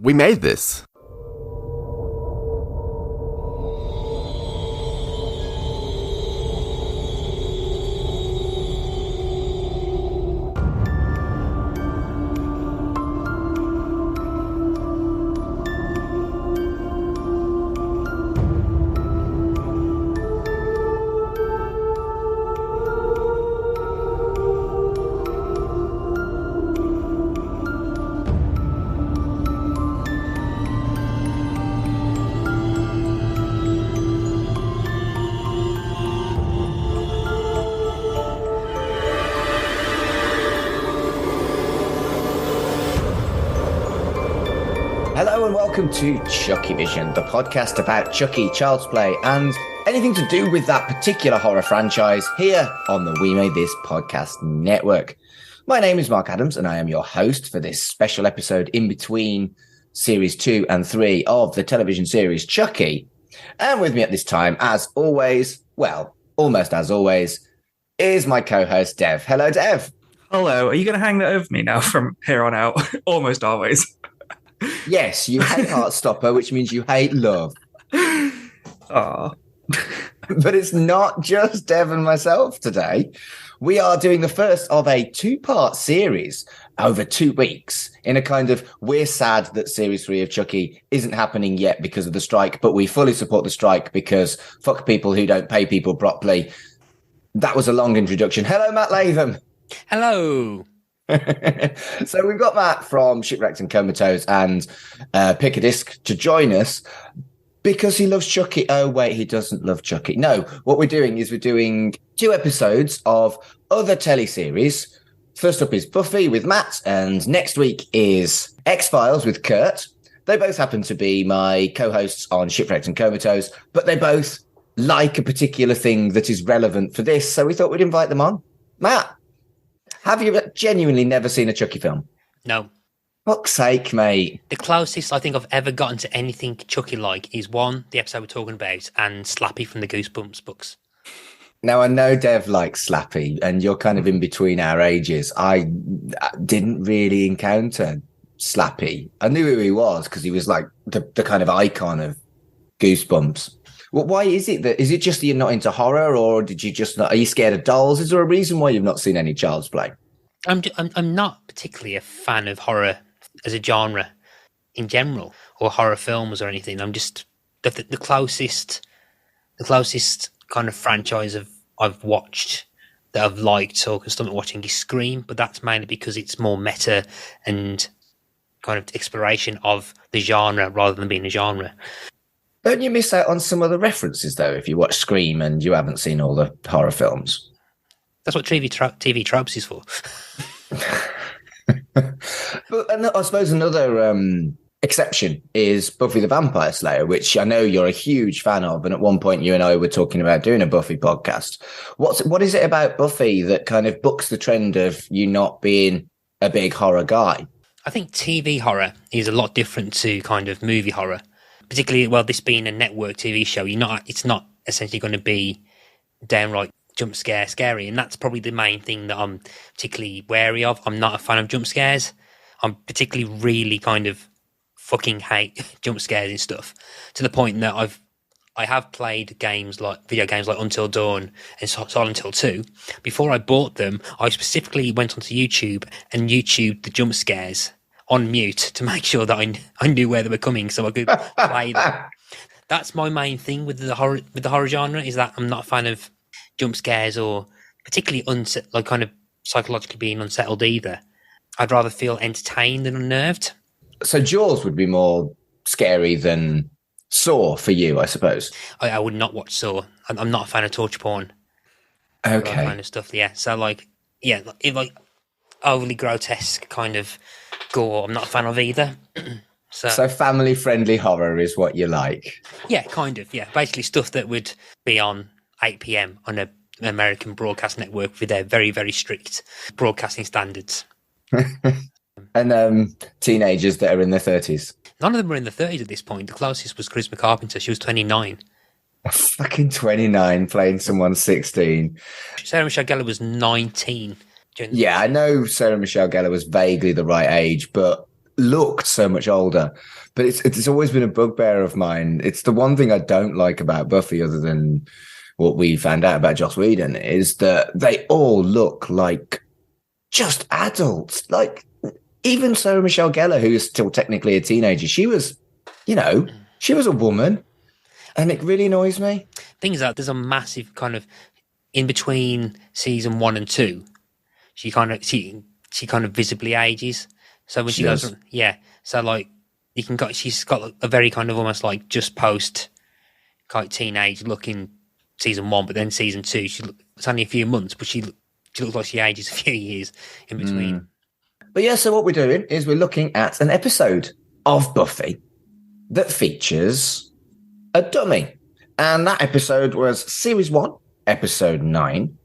We made this. Hello and welcome to CHUCKYVISION, the podcast about Chucky, Child's Play, and anything to do with that particular horror franchise here on the We Made This podcast network. My name is Mark Adams and I am your host for this special episode in between series 2 and 3 of the television series Chucky. And with me at this time, as always, well, almost as always, is my co-host Dev. Hello, Dev. Hello. Are you going to hang that over me now from here on out? Almost always. Yes, you hate Heartstopper, which means you hate love. Aww. But it's not just Dev and myself today. We are doing the first of a two-part series over 2 weeks in a kind of, we're sad that series 3 of Chucky isn't happening yet because of the strike, but we fully support the strike because fuck people who don't pay people properly. That was a long introduction. Hello, Matt Latham. Hello. So we've got Matt from Shipwrecked and Comatose and Pick a Disc to join us because he loves Chucky. Oh, wait, he doesn't love Chucky. No, what we're doing is we're doing 2 episodes of other teleseries. First up is Buffy with Matt, and next week is X-Files with Kurt. They both happen to be my co-hosts on Shipwrecked and Comatose, but they both like a particular thing that is relevant for this, so we thought we'd invite them on. Matt, have you genuinely never seen a Chucky film? No. Fuck's sake, mate. The closest I think I've ever gotten to anything Chucky-like is the episode we're talking about, and Slappy from the Goosebumps books. Now, I know Dev likes Slappy, and you're kind of in between our ages. I didn't really encounter Slappy. I knew who he was because he was like the kind of icon of Goosebumps. Well, why is it just that you're not into horror, or did you just not? Are you scared of dolls? Is there a reason why you've not seen any Child's Play? I'm not particularly a fan of horror as a genre in general, or horror films or anything. I'm just the closest kind of franchise I've watched that I've liked or can stomach watching is Scream, but that's mainly because it's more meta and kind of exploration of the genre rather than being a genre. Don't you miss out on some of the references, though, if you watch Scream and you haven't seen all the horror films? That's what TV tropes is for. But I suppose another exception is Buffy the Vampire Slayer, which I know you're a huge fan of, and at one point you and I were talking about doing a Buffy podcast. What is it about Buffy that kind of bucks the trend of you not being a big horror guy? I think TV horror is a lot different to kind of movie horror. Particularly, this being a network TV show, it's not essentially going to be downright jump scary, and that's probably the main thing that I'm particularly wary of. I'm not a fan of jump scares. I'm particularly really kind of fucking hate jump scares and stuff, to the point that I have played video games like Until Dawn and Silent Hill 2. Before I bought them, I specifically went onto YouTube and YouTubed the jump scares on mute to make sure that I knew where they were coming so I could play them. That's my main thing with the horror genre, is that I'm not a fan of jump scares or particularly kind of psychologically being unsettled either. I'd rather feel entertained than unnerved. So Jaws would be more scary than Saw for you, I suppose. I would not watch Saw. I'm not a fan of torture porn. Okay. Kind of stuff, yeah. So if overly grotesque kind of gore, I'm not a fan of either. So family-friendly horror is what you like? Yeah, kind of, yeah. Basically stuff that would be on 8 p.m. on an American broadcast network with their very, very strict broadcasting standards. And teenagers that are in their 30s? None of them were in the 30s at this point. The closest was Charisma Carpenter. She was 29. Fucking 29 playing someone 16. Sarah Michelle Gellar was 19. Yeah, I know Sarah Michelle Gellar was vaguely the right age, but looked so much older. But it's always been a bugbear of mine. It's the one thing I don't like about Buffy, other than what we found out about Joss Whedon, is that they all look like just adults. Like, even Sarah Michelle Gellar, who is still technically a teenager, she was a woman. And it really annoys me. Thing is that there's a massive kind of in between season 1 and 2. She kind of visibly ages. So when she goes, so like she's got a very kind of almost like just post kind of teenage look in season 1, but then season 2 it's only a few months, but she looks like she ages a few years in between. But yeah, so what we're doing is we're looking at an episode of Buffy that features a dummy. And that episode was Series 1, Episode 9.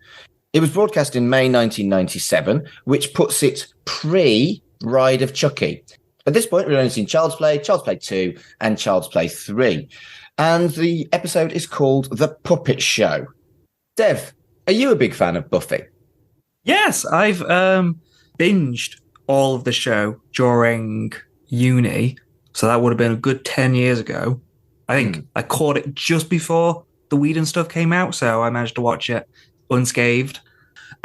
It was broadcast in May 1997, which puts it pre-Bride of Chucky. At this point, we've only seen Child's Play 2, and Child's Play 3. And the episode is called The Puppet Show. Dev, are you a big fan of Buffy? Yes, I've binged all of the show during uni. So that would have been a good 10 years ago. I think I caught it just before the Whedon stuff came out, so I managed to watch it unscathed.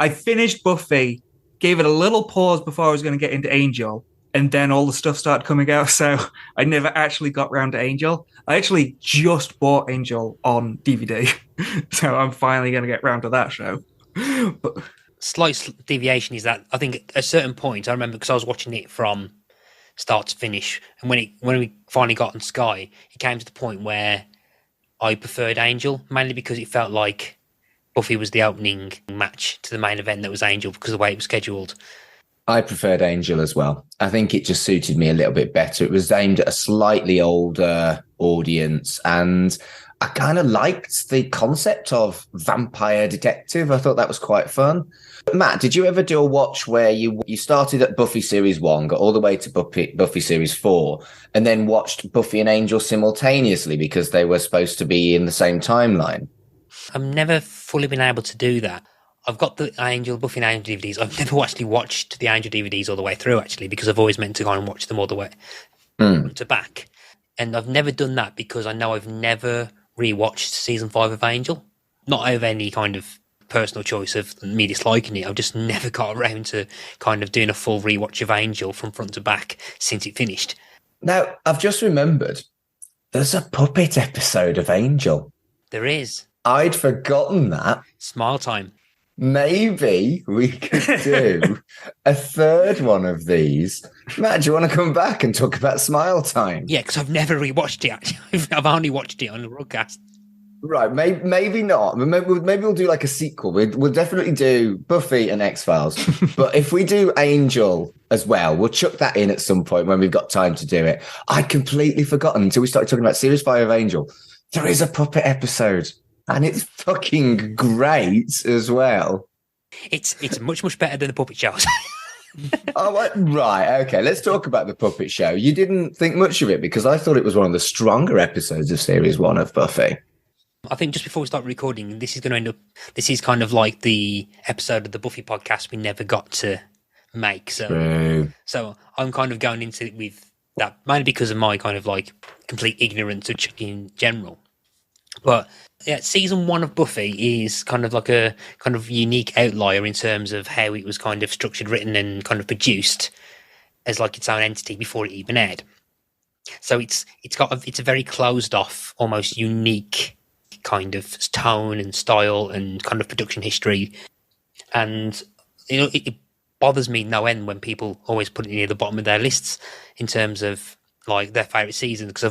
I finished Buffy, gave it a little pause before I was going to get into Angel, and then all the stuff started coming out, so I never actually got round to Angel. I actually just bought Angel on DVD, so I'm finally going to get round to that show. Slight deviation is that I think at a certain point, I remember because I was watching it from start to finish, and when we finally got on Sky, it came to the point where I preferred Angel, mainly because it felt like Buffy was the opening match to the main event that was Angel because of the way it was scheduled. I preferred Angel as well. I think it just suited me a little bit better. It was aimed at a slightly older audience, and I kind of liked the concept of vampire detective. I thought that was quite fun. Matt, did you ever do a watch where you started at Buffy Series 1, got all the way to Buffy Series 4, and then watched Buffy and Angel simultaneously because they were supposed to be in the same timeline? I've never fully been able to do that. I've got the Buffy and Angel DVDs. I've never actually watched the Angel DVDs all the way through, actually, because I've always meant to go and watch them all the way to back. And I've never done that because I know I've never rewatched season 5 of Angel. Not over any kind of personal choice of me disliking it. I've just never got around to kind of doing a full rewatch of Angel from front to back since it finished. Now, I've just remembered there's a puppet episode of Angel. There is. I'd forgotten that. Smile time. Maybe we could do a third one of these. Matt, do you want to come back and talk about Smile Time? Yeah, because I've never rewatched it, actually. I've only watched it on the broadcast. Right, maybe not. Maybe we'll do like a sequel. We'll definitely do Buffy and X-Files. But if we do Angel as well, we'll chuck that in at some point when we've got time to do it. I'd completely forgotten until we started talking about Series 5 of Angel. There is a puppet episode, and it's fucking great as well. It's much, much better than the puppet shows. Right, okay. Let's talk about the puppet show. You didn't think much of it because I thought it was one of the stronger episodes of Series 1 of Buffy. I think just before we start recording, this is kind of like the episode of the Buffy podcast we never got to make. So I'm kind of going into it with that, mainly because of my kind of like complete ignorance of Chucky in general. But yeah, season 1 of Buffy is kind of like a kind of unique outlier in terms of how it was kind of structured, written, and kind of produced as like its own entity before it even aired. So it's a very closed off, almost unique kind of tone and style and kind of production history. And it bothers me no end when people always put it near the bottom of their lists in terms of like their favorite season, because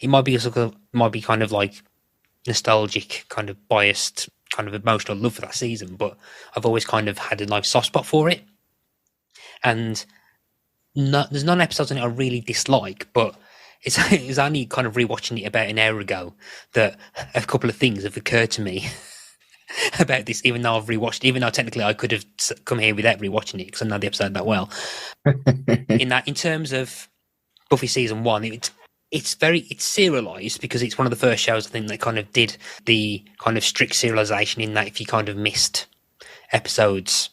it might be kind of like nostalgic, kind of biased, kind of emotional love for that season, but I've always kind of had a nice soft spot for it. And there's none episodes in it I really dislike, but it's only kind of rewatching it about an hour ago that a couple of things have occurred to me about this, even though I've rewatched, even though technically I could have come here without rewatching it because I know the episode that well. in terms of Buffy season 1, it's serialized because it's one of the first shows I think that kind of did the kind of strict serialization in that if you kind of missed episodes,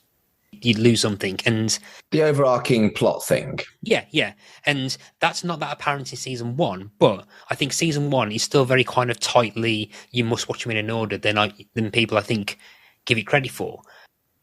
you'd lose something. And The overarching plot thing. yeah. And that's not that apparent in season 1, but I think season 1 is still very kind of tightly, you must watch them in an order than people, I think, give it credit for.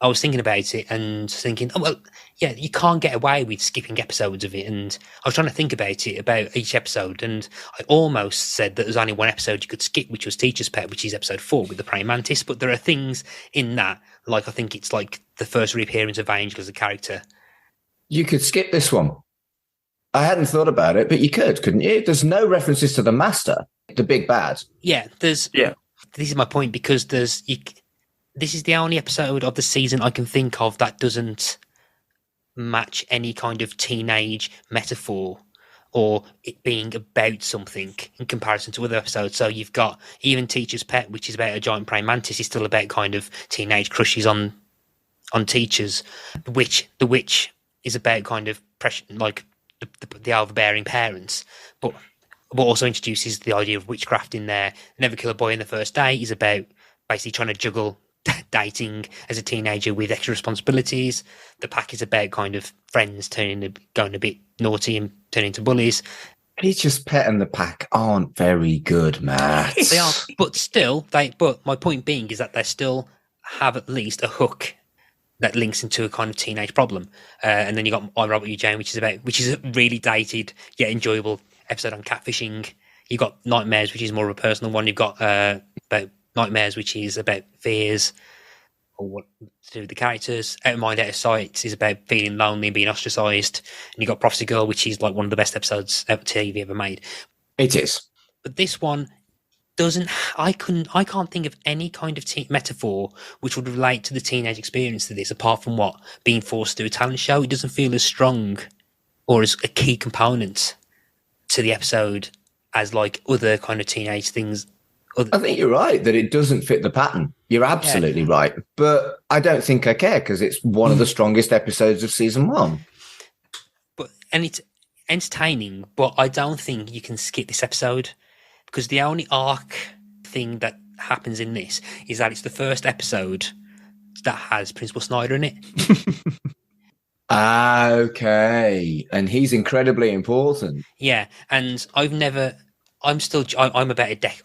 I was thinking about it and thinking, oh, well, yeah, you can't get away with skipping episodes of it. And I was trying to think about each episode. And I almost said that there's only one episode you could skip, which was Teacher's Pet, which is episode 4 with the praying mantis. But there are things in that, like I think it's like the first reappearance of Angel as a character. You could skip this one. I hadn't thought about it, but you could, couldn't you? There's no references to the Master, the big bad. Yeah, This is my point, because this is the only episode of the season I can think of that doesn't match any kind of teenage metaphor or it being about something in comparison to other episodes. So you've got even Teacher's Pet, which is about a giant praying mantis, is still about kind of teenage crushes on teachers. The Witch is about kind of pressure, like the overbearing parents, but also introduces the idea of witchcraft in there. Never Kill a Boy in the First Day is about basically trying to juggle dating as a teenager with extra responsibilities. The Pack is about kind of friends going a bit naughty and turning into bullies. Teacher's Pet and the Pack aren't very good, Matt. They are, but still, but my point being is that they still have at least a hook that links into a kind of teenage problem. And then you got I, Robert, You, Jane, which is a really dated yet enjoyable episode on catfishing. You got Nightmares, which is more of a personal one. You've got about Nightmares, which is about fears or what to do with the characters. Out of Mind, Out of Sight is about feeling lonely and being ostracised. And you got Prophecy Girl, which is like one of the best episodes TV ever made. It is. But this one doesn't. I can't think of any kind of metaphor which would relate to the teenage experience to this, apart from what being forced to do a talent show. It doesn't feel as strong or as a key component to the episode as like other kind of teenage things. I think you're right that it doesn't fit the pattern. You're absolutely right. But I don't think I care because it's one of the strongest episodes of season 1. And it's entertaining, but I don't think you can skip this episode because the only arc thing that happens in this is that it's the first episode that has Principal Snyder in it. Okay. And he's incredibly important. Yeah. And I've about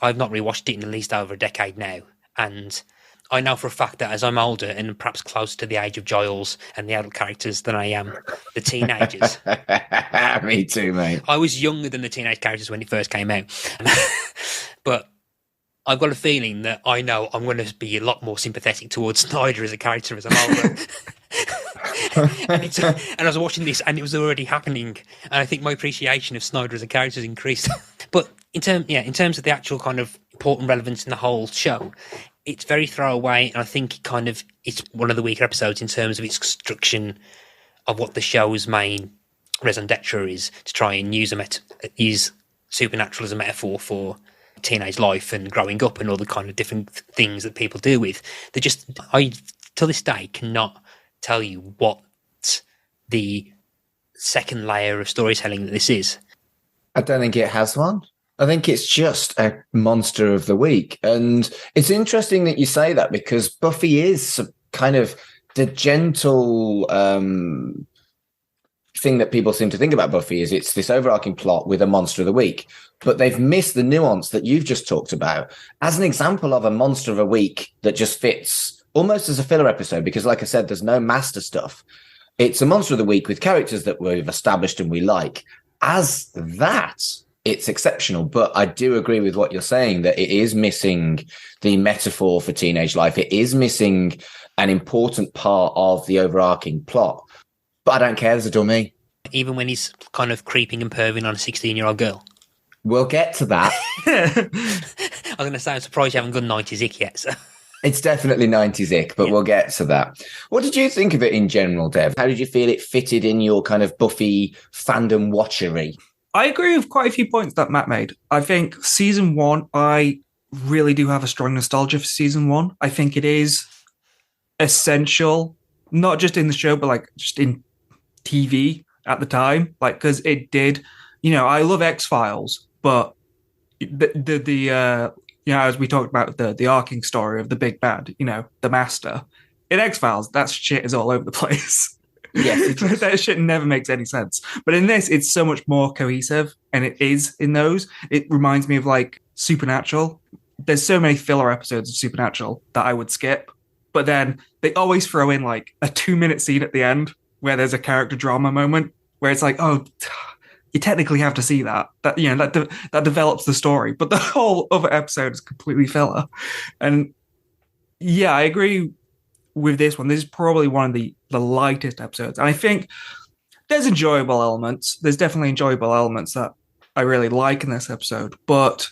I've not rewatched it in at least over a decade now. And I know for a fact that as I'm older and perhaps closer to the age of Giles and the adult characters than I am the teenagers. Me too, mate. I was younger than the teenage characters when it first came out. But I've got a feeling that I know I'm going to be a lot more sympathetic towards Snyder as a character as I'm older. and I was watching this and it was already happening. And I think my appreciation of Snyder as a character has increased. But in terms of the actual kind of important relevance in the whole show, it's very throwaway, and I think it's one of the weaker episodes in terms of its construction of what the show's main raison d'etre is, to try and use supernatural as a metaphor for teenage life and growing up and all the kind of different things that people deal with. I till this day cannot tell you what the second layer of storytelling that this is. I don't think it has one. I think it's just a monster of the week. And it's interesting that you say that because Buffy is kind of the gentle thing that people seem to think about Buffy is it's this overarching plot with a monster of the week. But they've missed the nuance that you've just talked about as an example of a monster of a week that just fits almost as a filler episode because, like I said, there's no master stuff. It's a monster of the week with characters that we've established and we like. As that, it's exceptional, but I do agree with what you're saying that it is missing the metaphor for teenage life. It is missing an important part of the overarching plot. But I don't care. There's a dummy. Even when he's kind of creeping and perving on a 16-year-old girl. We'll get to that. I was going to say, I'm surprised you haven't gone 90s ick yet. So. It's definitely 90s ick, but we'll get to that. What did you think of it in general, Dev? How did you feel it fitted in your kind of Buffy fandom watchery? I agree with quite a few points that Matt made. I think season 1, I really do have a strong nostalgia for season 1. I think it is essential, not just in the show, but like just in TV at the time. Like, because it did, I love X-Files, but the as we talked about the arcing story of the big bad, the Master, in X-Files, that shit is all over the place. Yes, that shit never makes any sense. But in this, it's so much more cohesive, and it is in those. It reminds me of like Supernatural. There's so many filler episodes of Supernatural that I would skip, but then they always throw in like a 2-minute scene at the end where there's a character drama moment where it's like, oh, you technically have to see that. That that develops the story, but the whole other episode is completely filler. And yeah, I agree with this one. This is probably one of the lightest episodes. And I think there's enjoyable elements. There's definitely enjoyable elements that I really like in this episode. But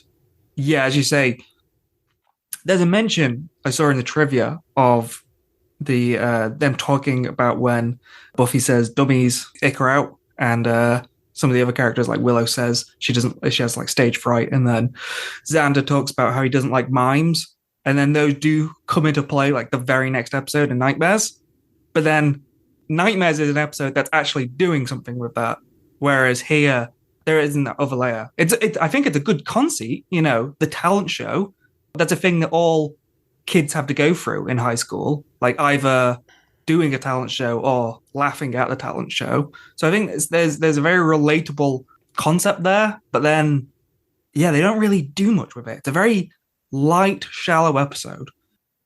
yeah, as you say, there's a mention I saw in the trivia of the them talking about when Buffy says dummies ick her out, and some of the other characters like Willow says she has like stage fright, and then Xander talks about how he doesn't like mimes. And then those do come into play like the very next episode in Nightmares. But then Nightmares is an episode that's actually doing something with that. Whereas here, there isn't that other layer. I think it's a good conceit, the talent show. That's a thing that all kids have to go through in high school. Like either doing a talent show or laughing at the talent show. So I think there's a very relatable concept there. But then, yeah, they don't really do much with it. It's a very light, shallow episode.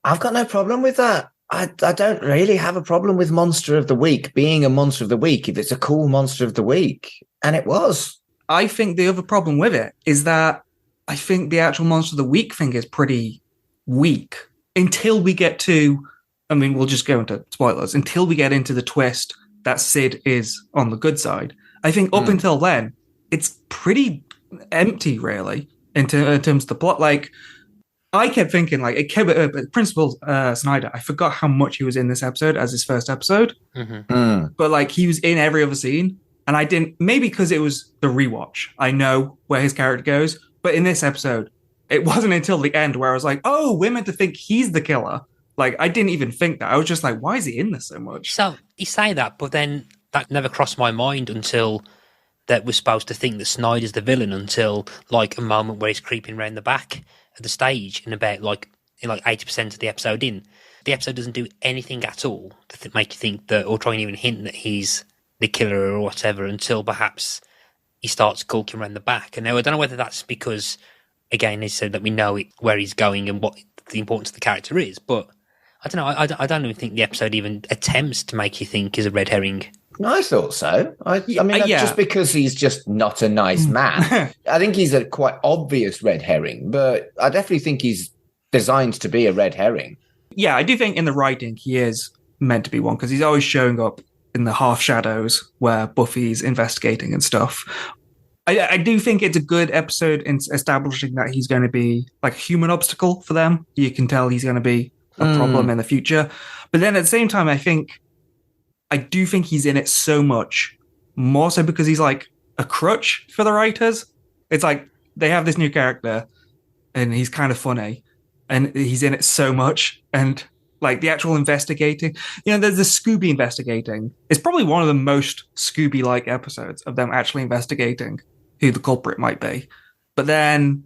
I've got no problem with that. I don't really have a problem with Monster of the Week being a Monster of the Week if it's a cool Monster of the Week. And it was. I think the other problem with it is that I think the actual Monster of the Week thing is pretty weak until we get to, I mean, we'll just go into spoilers, until we get into the twist that Sid is on the good side. I think up until then, it's pretty empty, really, in terms of the plot. Like, I kept thinking, like, Principal Snyder, I forgot how much he was in this episode as his first episode. But, like, he was in every other scene. And I didn't, maybe because it was the rewatch, I know where his character goes. But in this episode, it wasn't until the end where I was like, oh, we're meant to think he's the killer. Like, I didn't even think that. I was just like, why is he in this so much? So, you say that, but then that never crossed my mind until that we're supposed to think that Snyder's the villain until, like, a moment where he's creeping around the back at the stage and about like 80% of the episode in. The episode doesn't do anything at all to make you think that, or try and even hint that he's the killer or whatever, until perhaps he starts skulking around the back. And now I don't know whether that's because, again, they said that we know where he's going and what the importance of the character is, but I don't know. I don't even think the episode even attempts to make you think he's a red herring. I thought so. I mean, just because he's just not a nice man. I think he's a quite obvious red herring, but I definitely think he's designed to be a red herring. Yeah, I do think in the writing he is meant to be one, because he's always showing up in the half shadows where Buffy's investigating and stuff. I do think it's a good episode in establishing that he's going to be like a human obstacle for them. You can tell he's going to be a problem in the future. But then at the same time, I do think he's in it so much more so because he's like a crutch for the writers. It's like they have this new character and he's kind of funny and he's in it so much. And like the actual investigating, there's the Scooby investigating. It's probably one of the most Scooby-like episodes of them actually investigating who the culprit might be. But then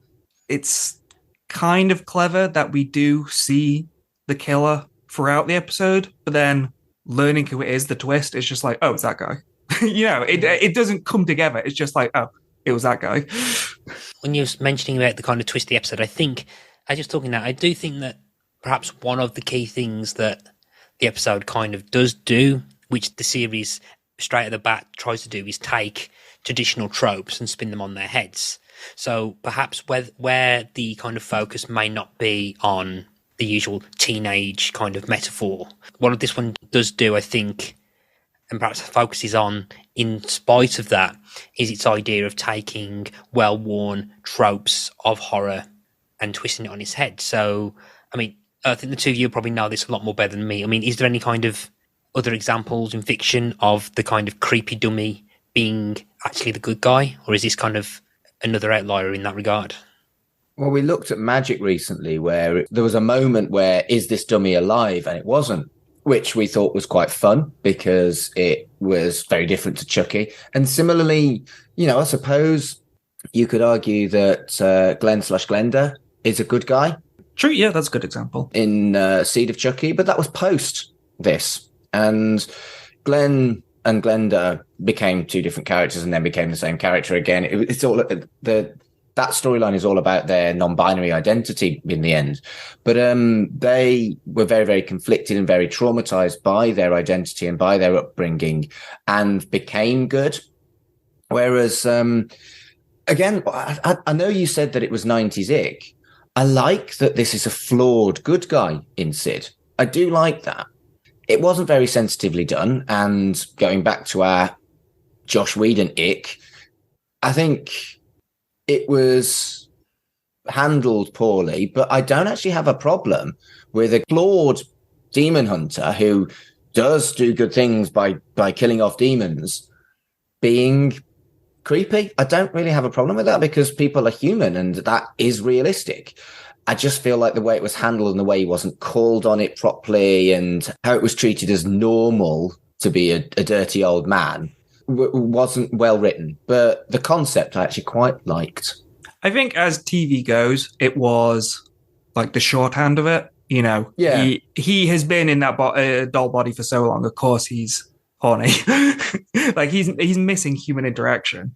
it's kind of clever that we do see the killer throughout the episode, but then learning who it is, the twist is just like, oh, it's that guy. It doesn't come together. It's just like, oh, it was that guy. When you're mentioning about the kind of twist of the episode, I think, as you're talking now, I do think that perhaps one of the key things that the episode kind of does do, which the series straight at the bat tries to do, is take traditional tropes and spin them on their heads. So perhaps where the kind of focus may not be on the usual teenage kind of metaphor, what this one does do, I think, and perhaps focuses on in spite of that, is its idea of taking well-worn tropes of horror and twisting it on its head. So, I mean, I think the two of you probably know this a lot more better than me. I mean, is there any kind of other examples in fiction of the kind of creepy dummy being actually the good guy? Or is this kind of another outlier in that regard? Well, we looked at Magic recently where there was a moment where, is this dummy alive? And it wasn't, which we thought was quite fun because it was very different to Chucky. And similarly, I suppose you could argue that Glenn/Glenda is a good guy. True, yeah, that's a good example. In Seed of Chucky, but that was post this. And Glenn and Glenda became two different characters and then became the same character again. It's all that storyline is all about their non-binary identity in the end. But they were very, very conflicted and very traumatized by their identity and by their upbringing and became good. Whereas, again, I know you said that it was 90s ick. I like that this is a flawed good guy in Sid. I do like that. It wasn't very sensitively done. And going back to our Josh Whedon ick, I think it was handled poorly, but I don't actually have a problem with a flawed demon hunter who does do good things by killing off demons being creepy. I don't really have a problem with that because people are human and that is realistic. I just feel like the way it was handled and the way he wasn't called on it properly and how it was treated as normal to be a dirty old man wasn't well written, but the concept I actually quite liked. I think as TV goes, it was like the shorthand of it. You know, yeah. He has been in that doll body for so long. Of course, he's horny. Like he's missing human interaction,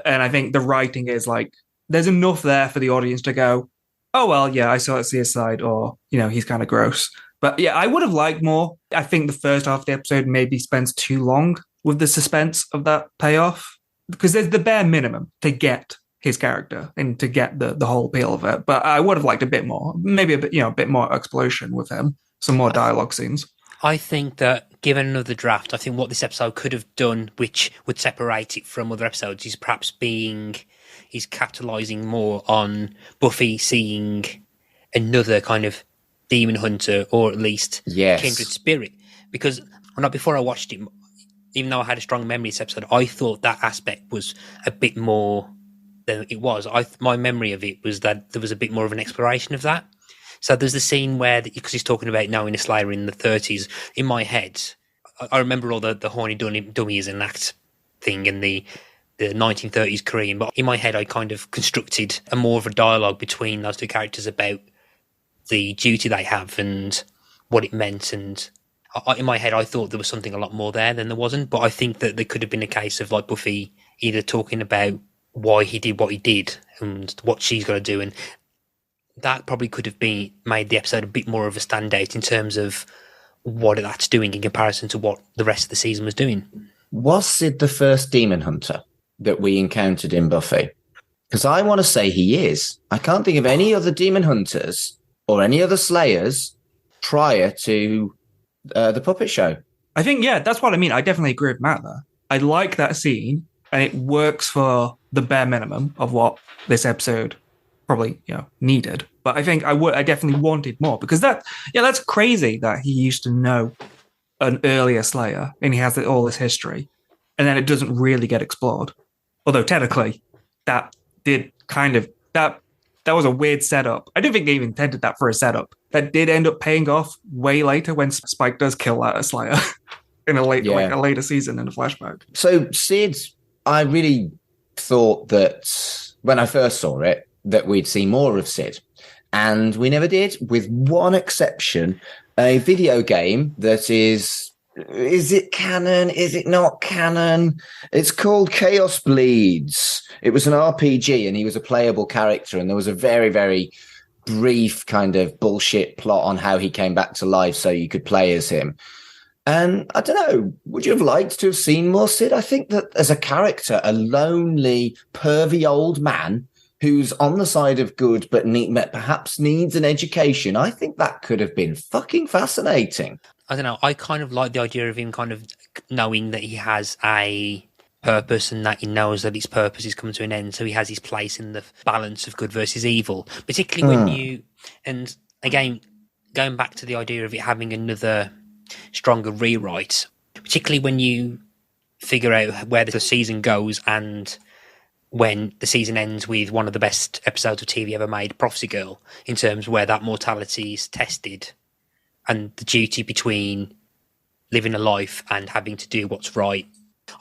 and I think the writing is like there's enough there for the audience to go, oh well, yeah, I saw it see his side, or you know, he's kind of gross. But yeah, I would have liked more. I think the first half of the episode maybe spends too long with the suspense of that payoff, because there's the bare minimum to get his character and to get the whole appeal of it. But I would have liked a bit more, maybe a bit, a bit more explosion with him, some more dialogue scenes. I think that given another draft, I think what this episode could have done, which would separate it from other episodes, is perhaps he's capitalising more on Buffy seeing another kind of demon hunter, or at least kindred spirit. Because before I watched it, even though I had a strong memory of this episode, I thought that aspect was a bit more than it was. My memory of it was that there was a bit more of an exploration of that. So there's the scene where, because he's talking about knowing a Slayer in the 30s, in my head, I remember all the horny dummies and act thing and the 1930s Korean, but in my head I kind of constructed a more of a dialogue between those two characters about the duty they have and what it meant. And in my head I thought there was something a lot more there than there wasn't, but I think that there could have been a case of like Buffy either talking about why he did what he did and what she's got to do, and that probably could have made the episode a bit more of a standout in terms of what that's doing in comparison to what the rest of the season was doing. Was Sid the first demon hunter that we encountered in Buffy? Because I want to say he is. I can't think of any other demon hunters or any other slayers prior to the puppet show. I think, yeah, that's what I mean. I definitely agree with Matt there. I like that scene, and it works for the bare minimum of what this episode probably needed. But I think I definitely wanted more, because that's crazy that he used to know an earlier Slayer and he has all this history, and then it doesn't really get explored. Although technically that did that was a weird setup. I don't think they even intended that for a setup. That did end up paying off way later when Spike does kill that Slayer in a later season in a flashback. So Sid, I really thought that when I first saw it, that we'd see more of Sid. And we never did, with one exception, a video game that is it canon? Is it not canon? It's called Chaos Bleeds. It was an RPG and he was a playable character, and there was a very, very brief kind of bullshit plot on how he came back to life so you could play as him. And I don't know, would you have liked to have seen more Sid? I think that as a character, a lonely, pervy old man who's on the side of good but perhaps needs an education, I think that could have been fucking fascinating. I don't know, I kind of like the idea of him kind of knowing that he has a purpose and that he knows that his purpose is coming to an end, so he has his place in the balance of good versus evil, particularly when you, and again, going back to the idea of it having another stronger rewrite, particularly when you figure out where the season goes and when the season ends with one of the best episodes of TV ever made, Prophecy Girl, in terms of where that mortality is tested and the duty between living a life and having to do what's right.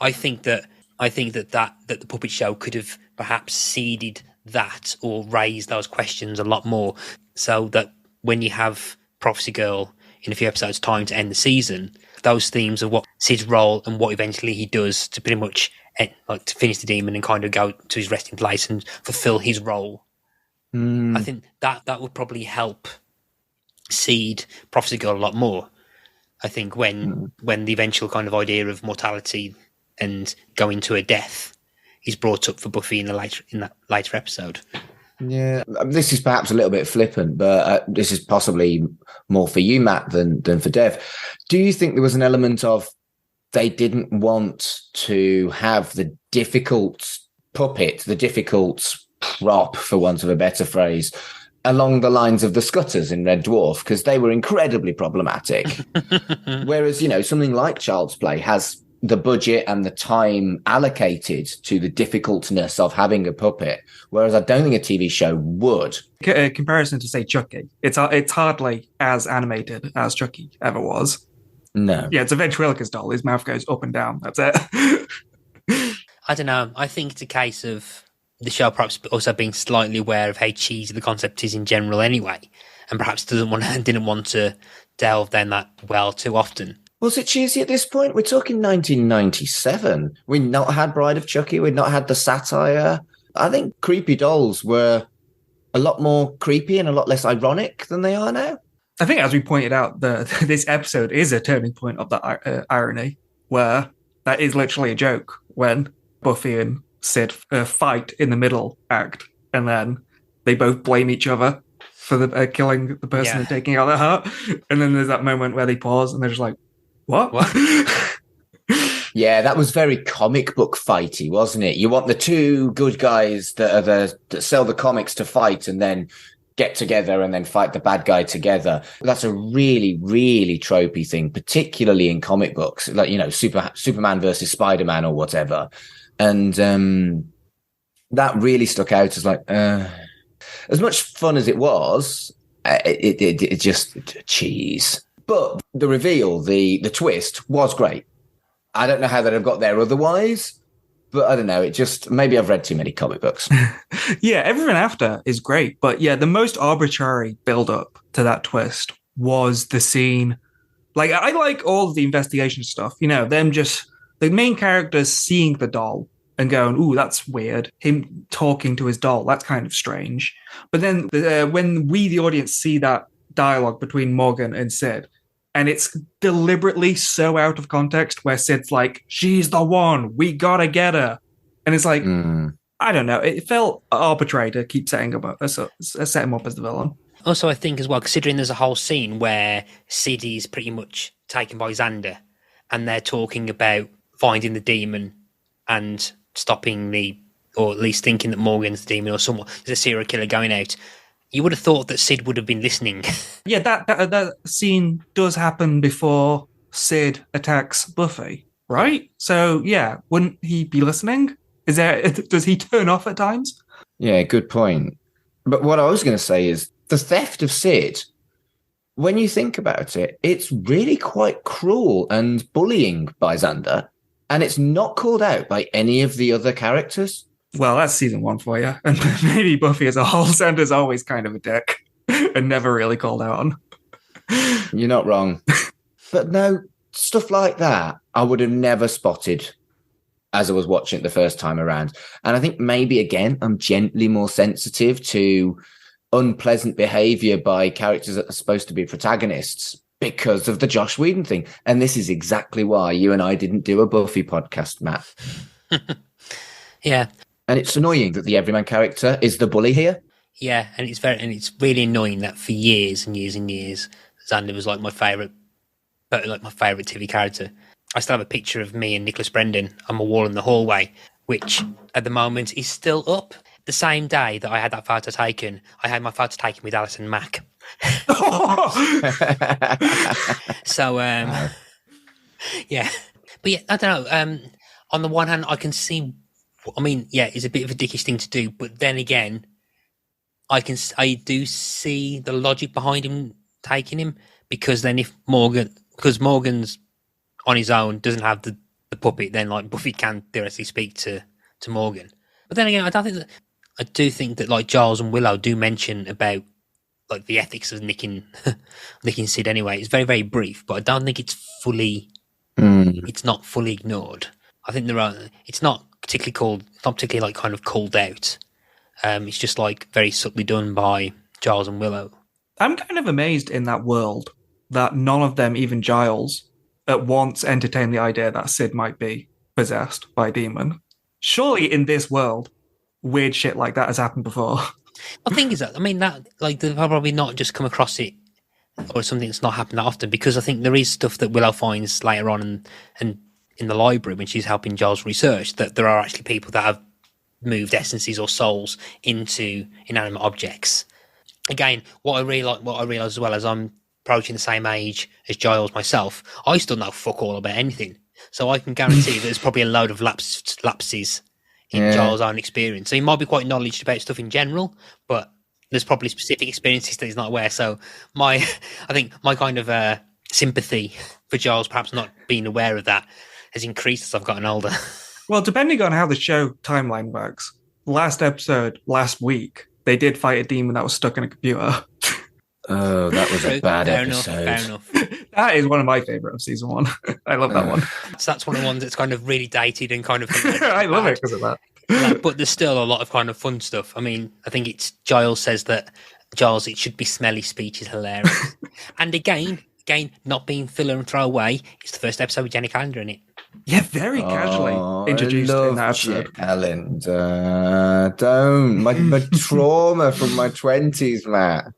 I think that the puppet show could have perhaps seeded that or raised those questions a lot more, so that when you have Prophecy Girl, in a few episodes' time to end the season. Those themes of what Sid's role and what eventually he does to pretty much to finish the demon and kind of go to his resting place and fulfill his role. I think that would probably help Sid Prophecy Girl a lot more. I think when the eventual kind of idea of mortality and going to a death is brought up for Buffy in that later episode. Yeah, this is perhaps a little bit flippant, but this is possibly more for you, Matt, than for Dev. Do you think there was an element of they didn't want to have the difficult puppet, the difficult prop, for want of a better phrase, along the lines of the Scutters in Red Dwarf, because they were incredibly problematic. Whereas, something like Child's Play has the budget and the time allocated to the difficultness of having a puppet, whereas I don't think a TV show would. Comparison to, say, Chucky, it's hardly as animated as Chucky ever was. No. Yeah, it's a ventriloquist doll. His mouth goes up and down. That's it. I don't know. I think it's a case of the show perhaps also being slightly aware of how cheesy the concept is in general anyway, and perhaps didn't want to delve down that well too often. Was it cheesy at this point? We're talking 1997. We'd not had Bride of Chucky. We'd not had the satire. I think creepy dolls were a lot more creepy and a lot less ironic than they are now. I think, as we pointed out, this episode is a turning point of that irony, where that is literally a joke when Buffy and Sid fight in the middle act, and then they both blame each other for the killing the person and taking out their heart. And then there's that moment where they pause and they're just like, What? Yeah, that was very comic book fighty, wasn't it? You want the two good guys that sell the comics to fight and then get together and then fight the bad guy together. That's a really, really tropey thing, particularly in comic books, like, Superman versus Spider-Man or whatever. And that really stuck out as like, as much fun as it was, it just cheese. But the reveal, the twist was great. I don't know how they'd have got there otherwise, but I don't know. It just, maybe I've read too many comic books. Yeah, everything after is great. But yeah, the most arbitrary build-up to that twist was the scene. Like, I like all of the investigation stuff. Them just, the main characters seeing the doll and going, ooh, that's weird. Him talking to his doll, that's kind of strange. But then when we, the audience, see that dialogue between Morgan and Sid, and it's deliberately so out of context, where Sid's like, she's the one, we gotta get her. And it's like, I don't know, it felt arbitrary to keep setting him up as the villain. Also, I think as well, considering there's a whole scene where Sid is pretty much taken by Xander, and they're talking about finding the demon and stopping or at least thinking that Morgan's the demon or someone, there's a serial killer going out. You would have thought that Sid would have been listening. Yeah, that scene does happen before Sid attacks Buffy, right? So yeah, wouldn't he be listening? Does he turn off at times? Yeah, good point. But what I was going to say is the theft of Sid, when you think about it, it's really quite cruel and bullying by Xander, and it's not called out by any of the other characters. Well, that's season 1 for you. And maybe Buffy as a whole, Xander's always kind of a dick and never really called out on. You're not wrong. But no, stuff like that, I would have never spotted as I was watching it the first time around. And I think maybe, again, I'm gently more sensitive to unpleasant behavior by characters that are supposed to be protagonists because of the Joss Whedon thing. And this is exactly why you and I didn't do a Buffy podcast, Matt. Yeah. And it's annoying that the everyman character is the bully here. Yeah, and it's really annoying that for years and years and years, Xander was like my favourite TV character. I still have a picture of me and Nicholas Brendan on my wall in the hallway, which at the moment is still up. The same day that I had that photo taken, I had my photo taken with Alison Mack. So, yeah. But yeah, I don't know. On the one hand, I can see, I mean, yeah, it's a bit of a dickish thing to do, but then again, I do see the logic behind him taking him, because then because Morgan's on his own, doesn't have the puppet, then like Buffy can theoretically speak to Morgan. But then again, I do think that like Giles and Willow do mention about like the ethics of nicking Sid anyway. It's very, very brief, but I don't think it's fully. It's not fully ignored. I think it's not particularly like kind of called out. It's just like very subtly done by Giles and Willow. I'm kind of amazed in that world that none of them, even Giles, at once entertained the idea that Sid might be possessed by a demon. Surely in this world, weird shit like that has happened before. The thing is that, I mean, that like they've probably not just come across it or something that's not happened that often, because I think there is stuff that Willow finds later on and in the library when she's helping Giles research, that there are actually people that have moved essences or souls into inanimate objects. Again, what I realise as well, as I'm approaching the same age as Giles myself, I still know fuck all about anything. So I can guarantee that there's probably a load of lapses in Giles' own experience. So he might be quite knowledgeable about stuff in general, but there's probably specific experiences that he's not aware. So I think my kind of sympathy for Giles perhaps not being aware of that has increased as I've gotten older. Well, depending on how the show timeline works, last episode, last week, they did fight a demon that was stuck in a computer. Oh, that was a bad episode. Fair enough. That is one of my favourite of season 1. I love that one. So that's one of the ones that's kind of really dated and kind of... I love it because of that. But there's still a lot of kind of fun stuff. I mean, I think it's Giles says that, Giles, it should be smelly speech is hilarious. And again, not being filler and throw away, it's the first episode with Jenny Calendar in it. Yeah, very casually introduced in that episode. Calendar. Don't. My trauma from my 20s, Matt.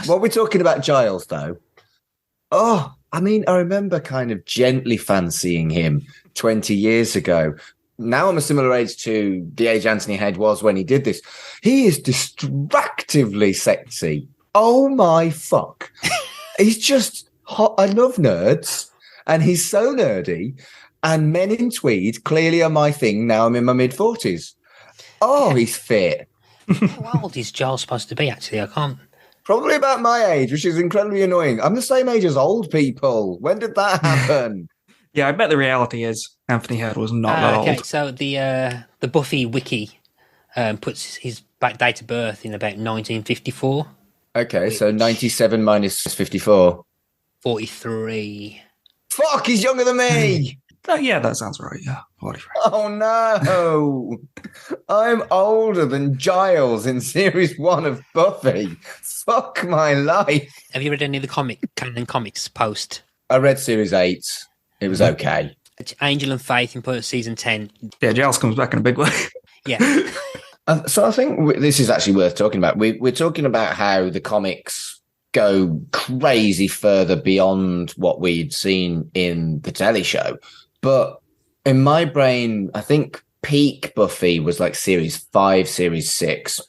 What we're talking about Giles, though. Oh, I mean, I remember kind of gently fancying him 20 years ago. Now I'm a similar age to the age Anthony Head was when he did this. He is distractively sexy. Oh my fuck. He's just hot. I love nerds, and he's so nerdy. And men in tweed clearly are my thing. Now I'm in my mid-40s. Oh, he's fit. How old is Giles supposed to be, actually? I can't... Probably about my age, which is incredibly annoying. I'm the same age as old people. When did that happen? Yeah, I bet the reality is Anthony Head was not that old. Okay, so the Buffy wiki puts his date of birth in about 1954. Okay, so 97 minus 54. 43. Fuck, he's younger than me! Yeah, that sounds right, yeah. 43. Oh no! I'm older than Giles in series 1 of Buffy. Fuck my life. Have you read any of the canon comics post? I read series 8. It was okay. Angel and Faith in season 10. Yeah, Giles comes back in a big way. Yeah. So I think this is actually worth talking about. We're talking about how the comics go crazy further beyond what we'd seen in the telly show. But in my brain, I think peak Buffy was like series 5, series 6.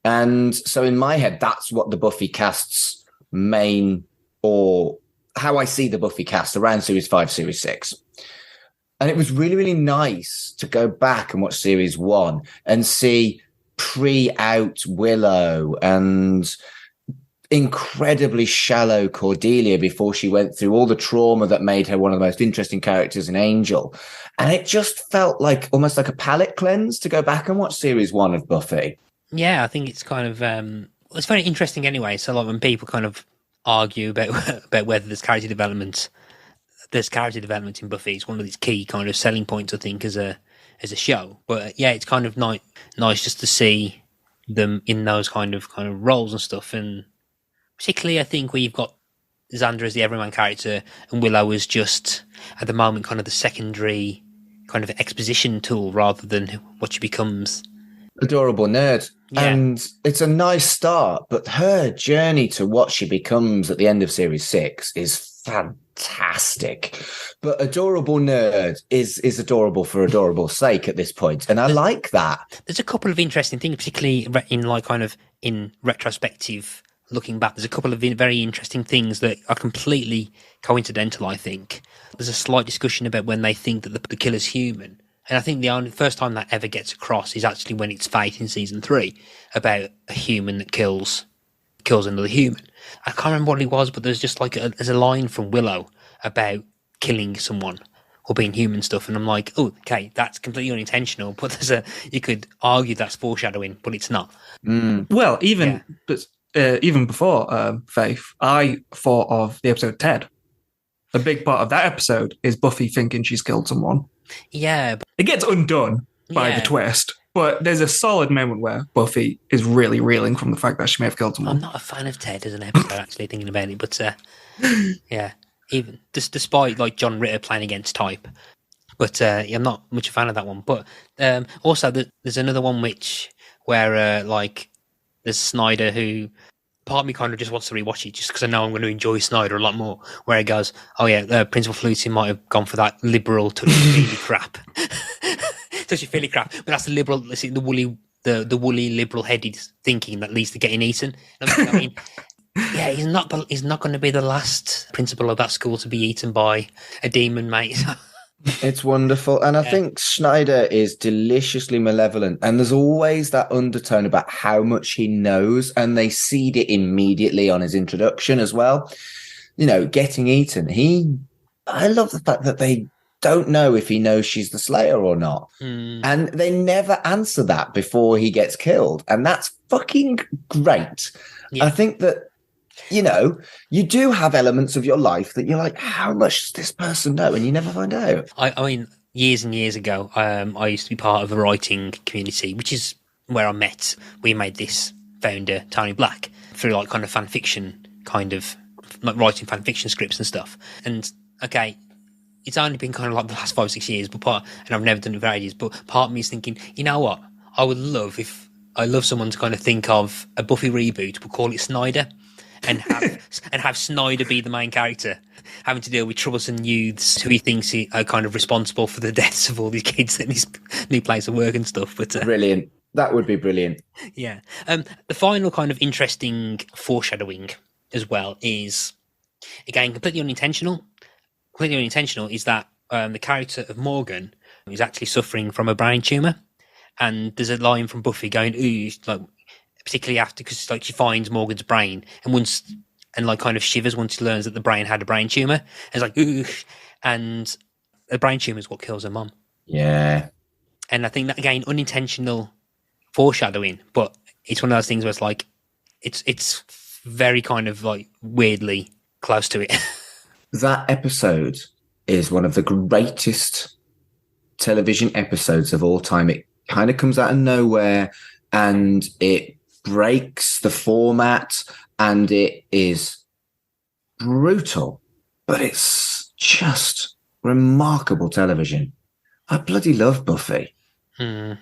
And so in my head, that's what the Buffy cast's main, or how I see the Buffy cast around series 5, series 6. And it was really, really nice to go back and watch series 1 and see pre-out Willow and incredibly shallow Cordelia before she went through all the trauma that made her one of the most interesting characters in Angel. And it just felt like almost like a palate cleanse to go back and watch series 1 of Buffy. Yeah, I think it's kind of it's very interesting anyway. So like when people kind of argue about whether there's character development in Buffy, it's one of its key kind of selling points, I think, as a show. But yeah, it's kind of nice just to see them in those kind of roles and stuff. And particularly, I think where you've got Xander as the everyman character and Willow is just at the moment kind of the secondary kind of exposition tool rather than what she becomes. Adorable nerd. Yeah. And it's a nice start, but her journey to what she becomes at the end of series 6 is fantastic. But adorable nerd is adorable for adorable sake at this point, and I like that. There's a couple of interesting things, particularly in retrospective looking back. There's a couple of very interesting things that are completely coincidental, I think. There's a slight discussion about when they think that the killer's human. And I think the first time that ever gets across is actually when it's Faith in season 3 about a human that kills another human. I can't remember what it was, but there's just there's a line from Willow about killing someone or being human stuff, and I'm like, oh, okay, that's completely unintentional. But you could argue that's foreshadowing, but it's not. Well, but even before Faith, I thought of the episode Ted. A big part of that episode is Buffy thinking she's killed someone. Yeah. It gets undone by the twist, but there's a solid moment where Buffy is really reeling from the fact that she may have killed someone. I'm not a fan of Ted as an episode, actually, thinking about it, but yeah, even despite like John Ritter playing against type, but I'm not much a fan of that one. But also, there's another one where like there's Snyder, who part of me kind of just wants to rewatch it just because I know I'm going to enjoy Snyder a lot more. Where he goes, "Oh yeah, Principal Flutie might have gone for that liberal touchy-feely crap." Touchy-feely crap, but that's the liberal, the woolly liberal-headed thinking that leads to getting eaten. I mean, yeah, he's not going to be the last principal of that school to be eaten by a demon, mate. It's wonderful. And I think Schneider is deliciously malevolent. And there's always that undertone about how much he knows. And they seed it immediately on his introduction as well. You know, getting eaten. I love the fact that they don't know if he knows she's the Slayer or not. And they never answer that before he gets killed. And that's fucking great. Yeah. I think that, you know, you do have elements of your life that you're like, how much does this person know? And you never find out. I mean, years and years ago, I used to be part of a writing community, which is where I met. We made this founder, Tony Black, through like kind of fan fiction, kind of like writing fan fiction scripts and stuff. And okay, it's only been kind of like the last 5 or 6 years, and I've never done it for ages, but part of me is thinking, you know what? I would love someone to kind of think of a Buffy reboot, but call it Snyder. And have Snyder be the main character, having to deal with troublesome youths who he thinks are kind of responsible for the deaths of all these kids in his new place of work and stuff. But brilliant. That would be brilliant. Yeah. The final kind of interesting foreshadowing as well is, again, completely unintentional. Completely unintentional is that the character of Morgan is actually suffering from a brain tumour. And there's a line from Buffy going, ooh, like, particularly after, because like she finds Morgan's brain and like kind of shivers once she learns that the brain had a brain tumor. And it's like, ooh, and the brain tumor is what kills her mum. Yeah. And I think that, again, unintentional foreshadowing, but it's one of those things where it's like, it's very kind of like weirdly close to it. That episode is one of the greatest television episodes of all time. It kind of comes out of nowhere and it breaks the format, and it is brutal, but it's just remarkable television. I bloody love Buffy. There's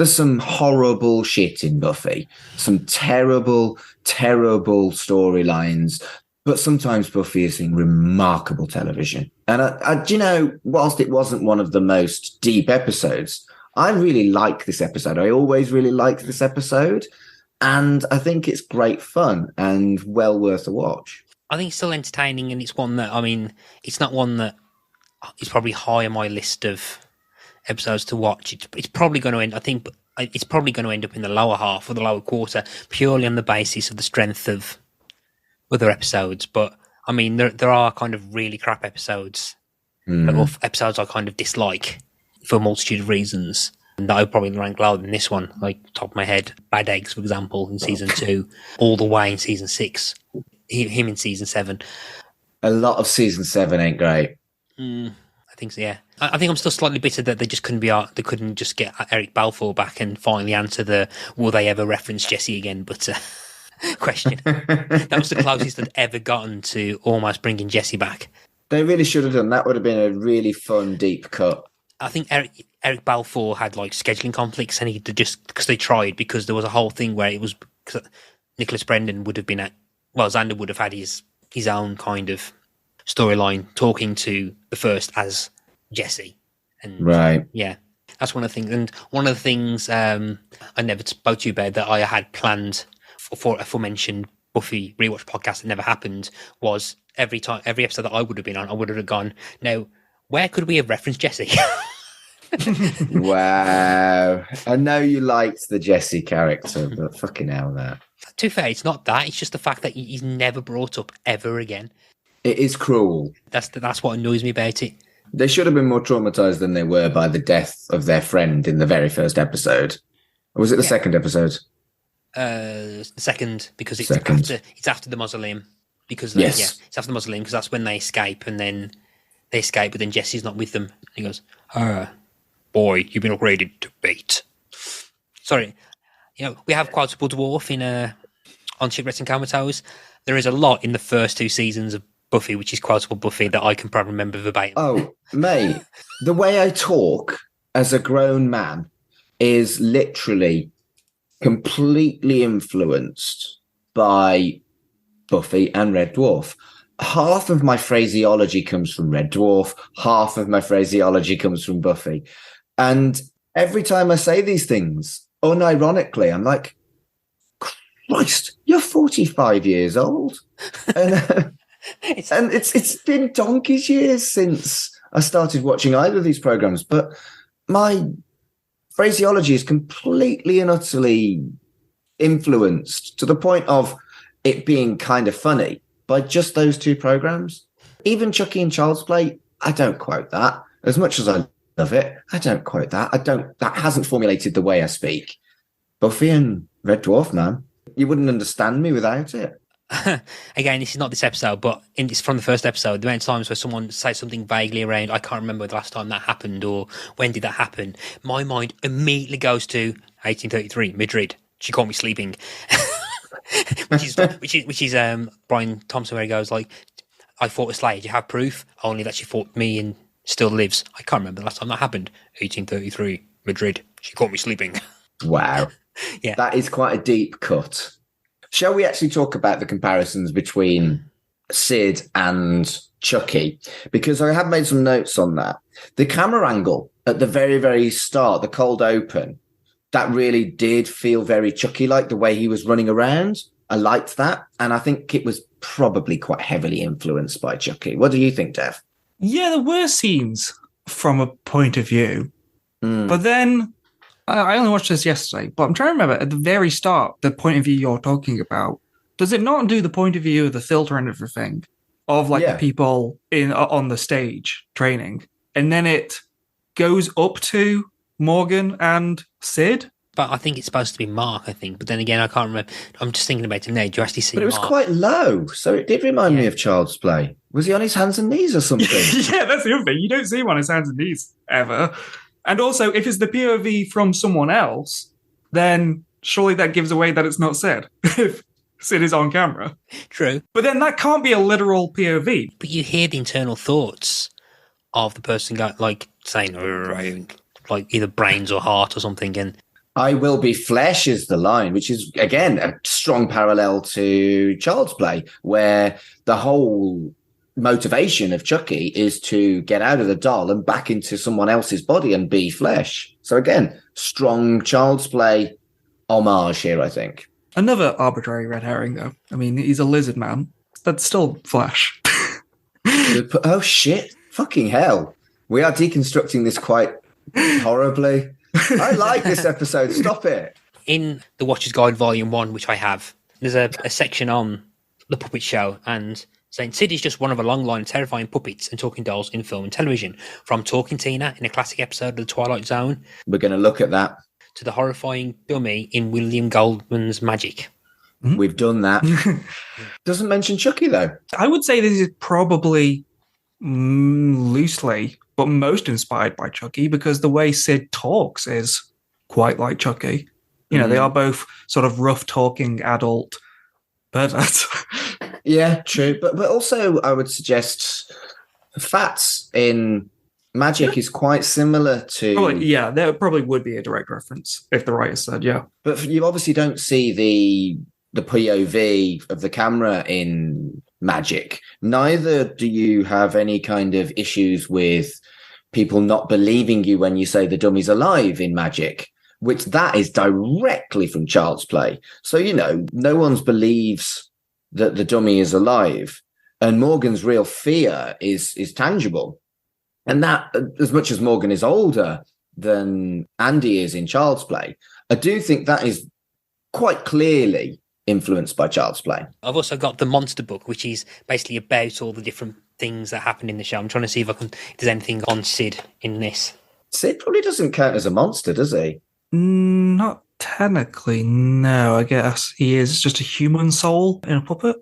some horrible shit in Buffy, some terrible, terrible storylines, but sometimes Buffy is in remarkable television. And I, you know, whilst it wasn't one of the most deep episodes, I really like this episode. I always really liked this episode. And I think it's great fun and well worth a watch. I think it's still entertaining, and it's one that, I mean, it's not one that is probably high on my list of episodes to watch. It's probably going to end, I think, it's probably going to end up in the lower half or the lower quarter, purely on the basis of the strength of other episodes. But, I mean, there are kind of really crap episodes, or episodes I kind of dislike for a multitude of reasons. And that I would probably rank lower than this one, like top of my head. Bad Eggs, for example, in season 2, all the way in season 6, him in season 7. A lot of season 7 ain't great. I think so, yeah. I think I'm still slightly bitter that they just couldn't just get Eric Balfour back and finally answer the will they ever reference Jesse again, but question. That was the closest they'd ever gotten to almost bringing Jesse back. They really should have done. That would have been a really fun, deep cut. I think Eric Balfour had like scheduling conflicts, and he just, because they tried, because there was a whole thing where it was Nicholas Brendan would have been Xander would have had his own kind of storyline talking to the first as Jesse, and right, yeah, that's one of the things. And one of the things I never spoke to you about that I had planned for aforementioned Buffy rewatch podcast that never happened was every episode that I would have been on, I would have gone, now where could we have referenced Jesse? Wow. I know you liked the Jesse character, but fucking hell, that. To be fair, it's not that. It's just the fact that he's never brought up ever again. It is cruel. That's what annoys me about it. They should have been more traumatized than they were by the death of their friend in the very first episode. Or was it the second episode? The second, because it's Second. after the mausoleum. Because Yes. it's after the mausoleum, because that's when they escape, and then they escape, but then Jesse's not with them. And he goes, boy, you've been upgraded to bait. Sorry. We have Quadruple Dwarf on Shipwrecked and Comatose. There is a lot in the first 2 seasons of Buffy, which is Quadruple Buffy, that I can probably remember verbatim. Oh, mate, the way I talk as a grown man is literally completely influenced by Buffy and Red Dwarf. Half of my phraseology comes from Red Dwarf, half of my phraseology comes from Buffy. And every time I say these things, unironically, I'm like, Christ, you're 45 years old. And it's been donkey's years since I started watching either of these programs, but my phraseology is completely and utterly influenced to the point of it being kind of funny by just those 2 programs. Even Chucky and Child's Play, I don't quote that. As much as I love it, I don't quote that. That hasn't formulated the way I speak. Buffy and Red Dwarf, man, you wouldn't understand me without it. Again, this is not this episode, but it's from the first episode. The amount of times where someone says something vaguely around, I can't remember the last time that happened, or when did that happen, my mind immediately goes to 1833, Madrid. She caught me sleeping. which is Brian Thompson, where he goes like, I fought a slave. Do you have proof? Only that she fought me and still lives. I can't remember the last time that happened. 1833, Madrid. She caught me sleeping. Wow. Yeah. That is quite a deep cut. Shall we actually talk about the comparisons between Sid and Chucky? Because I have made some notes on that. The camera angle at the very, very start, the cold open, that really did feel very Chucky-like, the way he was running around. I liked that. And I think it was probably quite heavily influenced by Chucky. What do you think, Dev? Yeah, there were scenes from a point of view. But then, I only watched this yesterday, but I'm trying to remember, at the very start, the point of view you're talking about, does it not do the point of view of the filter and everything, of like the people on the stage training? And then it goes up to Morgan and Sid? But I think it's supposed to be Mark, I think. But then again, I can't remember. I'm just thinking about it now. Do you actually see But it was Mark? quite low, so it did remind me of Child's Play. Was he on his hands and knees or something? Yeah, that's the other thing. You don't see him on his hands and knees, ever. And also, if it's the POV from someone else, then surely that gives away that it's not Sid, if Sid is on camera. True. But then that can't be a literal POV. But you hear the internal thoughts of the person saying, like either brains or heart or something, and I will be flesh is the line, which is, again, a strong parallel to Child's Play, where the whole motivation of Chucky is to get out of the doll and back into someone else's body and be flesh. So again, strong Child's Play homage here, I think. Another arbitrary red herring, though. I mean, he's a lizard man. That's still flesh. Oh, shit. Fucking hell. We are deconstructing this quite horribly. I like this episode. Stop it. In the Watcher's Guide Volume 1, which I have, there's a section on the puppet show and saying Sid is just one of a long line of terrifying puppets and talking dolls in film and television, from Talking Tina in a classic episode of The Twilight Zone. We're going to look at that. To the horrifying dummy in William Goldman's Magic. We've done that. Doesn't mention Chucky, though. I would say this is probably loosely, but most inspired by Chucky, because the way Sid talks is quite like Chucky. You know, they are both sort of rough talking adult perverts. Yeah, true. But also I would suggest Fats in Magic is quite similar to... Probably, yeah, there probably would be a direct reference if the writer said, yeah. But you obviously don't see the POV of the camera in Magic. Neither do you have any kind of issues with people not believing you when you say the dummy's alive in Magic, which that is directly from Child's Play. So, you know, no one believes that the dummy is alive. And Morgan's real fear is tangible. And that, as much as Morgan is older than Andy is in Child's Play, I do think that is quite clearly influenced by Child's Play. I've also got the Monster Book, which is basically about all the different things that happen in the show. I'm trying to see if there's anything on Sid in this. Sid probably doesn't count as a monster, does he? Not Technically, no. I guess he is just a human soul in a puppet.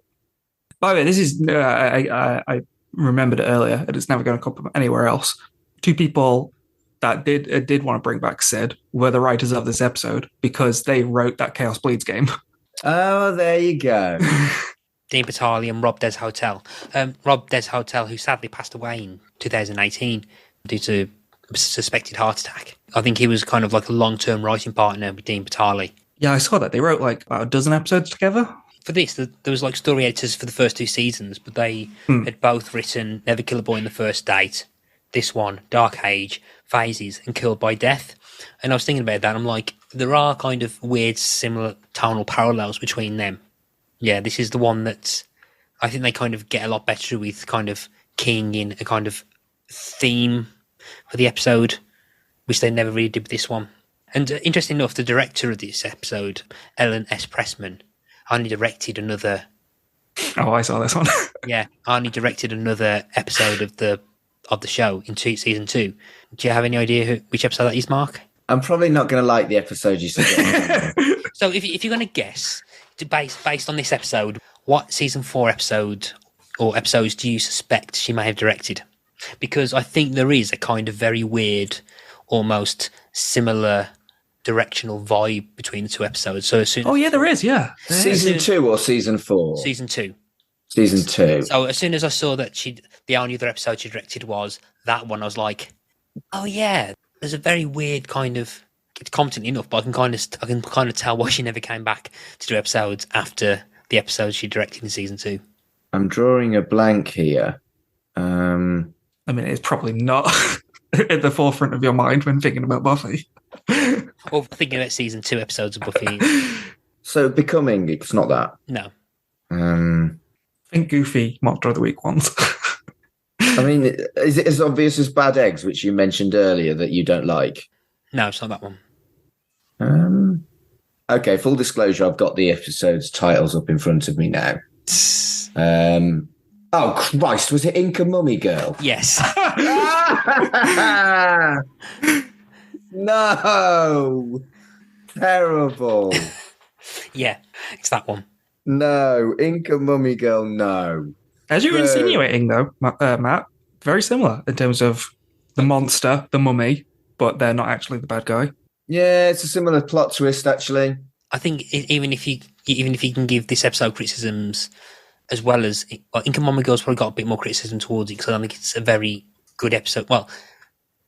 By the way, this is I remembered it earlier, and it's never going to come from anywhere else. Two people that did want to bring back Sid were the writers of this episode because they wrote that Chaos Bleeds game. Oh, there you go. Dean Batali and Rob Des Hotel. Rob Des Hotel, who sadly passed away in 2018 due to a suspected heart attack. I think he was kind of like a long-term writing partner with Dean Batali. Yeah, I saw that. They wrote like about a dozen episodes together. For this, there was like story editors for the first 2 seasons, but they had both written Never Kill a Boy in the First Date, this one, Dark Age, Phases, and Killed by Death. And I was thinking about that, and I'm like, there are kind of weird, similar tonal parallels between them. Yeah, this is the one that I think they kind of get a lot better with kind of keying in a kind of theme for the episode, which they never really did with this one. And interesting enough, the director of this episode, Ellen S. Pressman, only directed another... Oh, I saw this one. Yeah, only directed another episode of the show in season 2. Do you have any idea which episode that is, Mark? I'm probably not going to like the episode you said. So if you're going to guess, based on this episode, what season 4 episode or episodes do you suspect she may have directed? Because I think there is a kind of very weird, almost similar directional vibe between the 2 episodes. So as soon Oh, yeah, there is, yeah. Season 2 or season 4? Season 2. Season 2. So as soon as I saw that the only other episode she directed was that one, I was like, oh yeah, there's a very weird kind of... It's competent enough, but I can kind of tell why she never came back to do episodes after the episodes she directed in season 2. I'm drawing a blank here. I mean, it's probably not at the forefront of your mind when thinking about Buffy. Or thinking about season 2 episodes of Buffy. So Becoming, it's not that. No. I think Goofy, Monster of the Week ones. I mean, is it as obvious as Bad Eggs, which you mentioned earlier that you don't like? No, it's not that one. Okay, full disclosure, I've got the episode's titles up in front of me now. Oh, Christ, was it Inca Mummy Girl? Yes. No! Terrible. Yeah, it's that one. No, Inca Mummy Girl, no. As you're insinuating, though, Matt, very similar in terms of the monster, the mummy, but they're not actually the bad guy. Yeah, it's a similar plot twist, actually. I think even if you can give this episode criticisms as well as... Well, Inca Mama Girl's probably got a bit more criticism towards it because I don't think it's a very good episode. Well,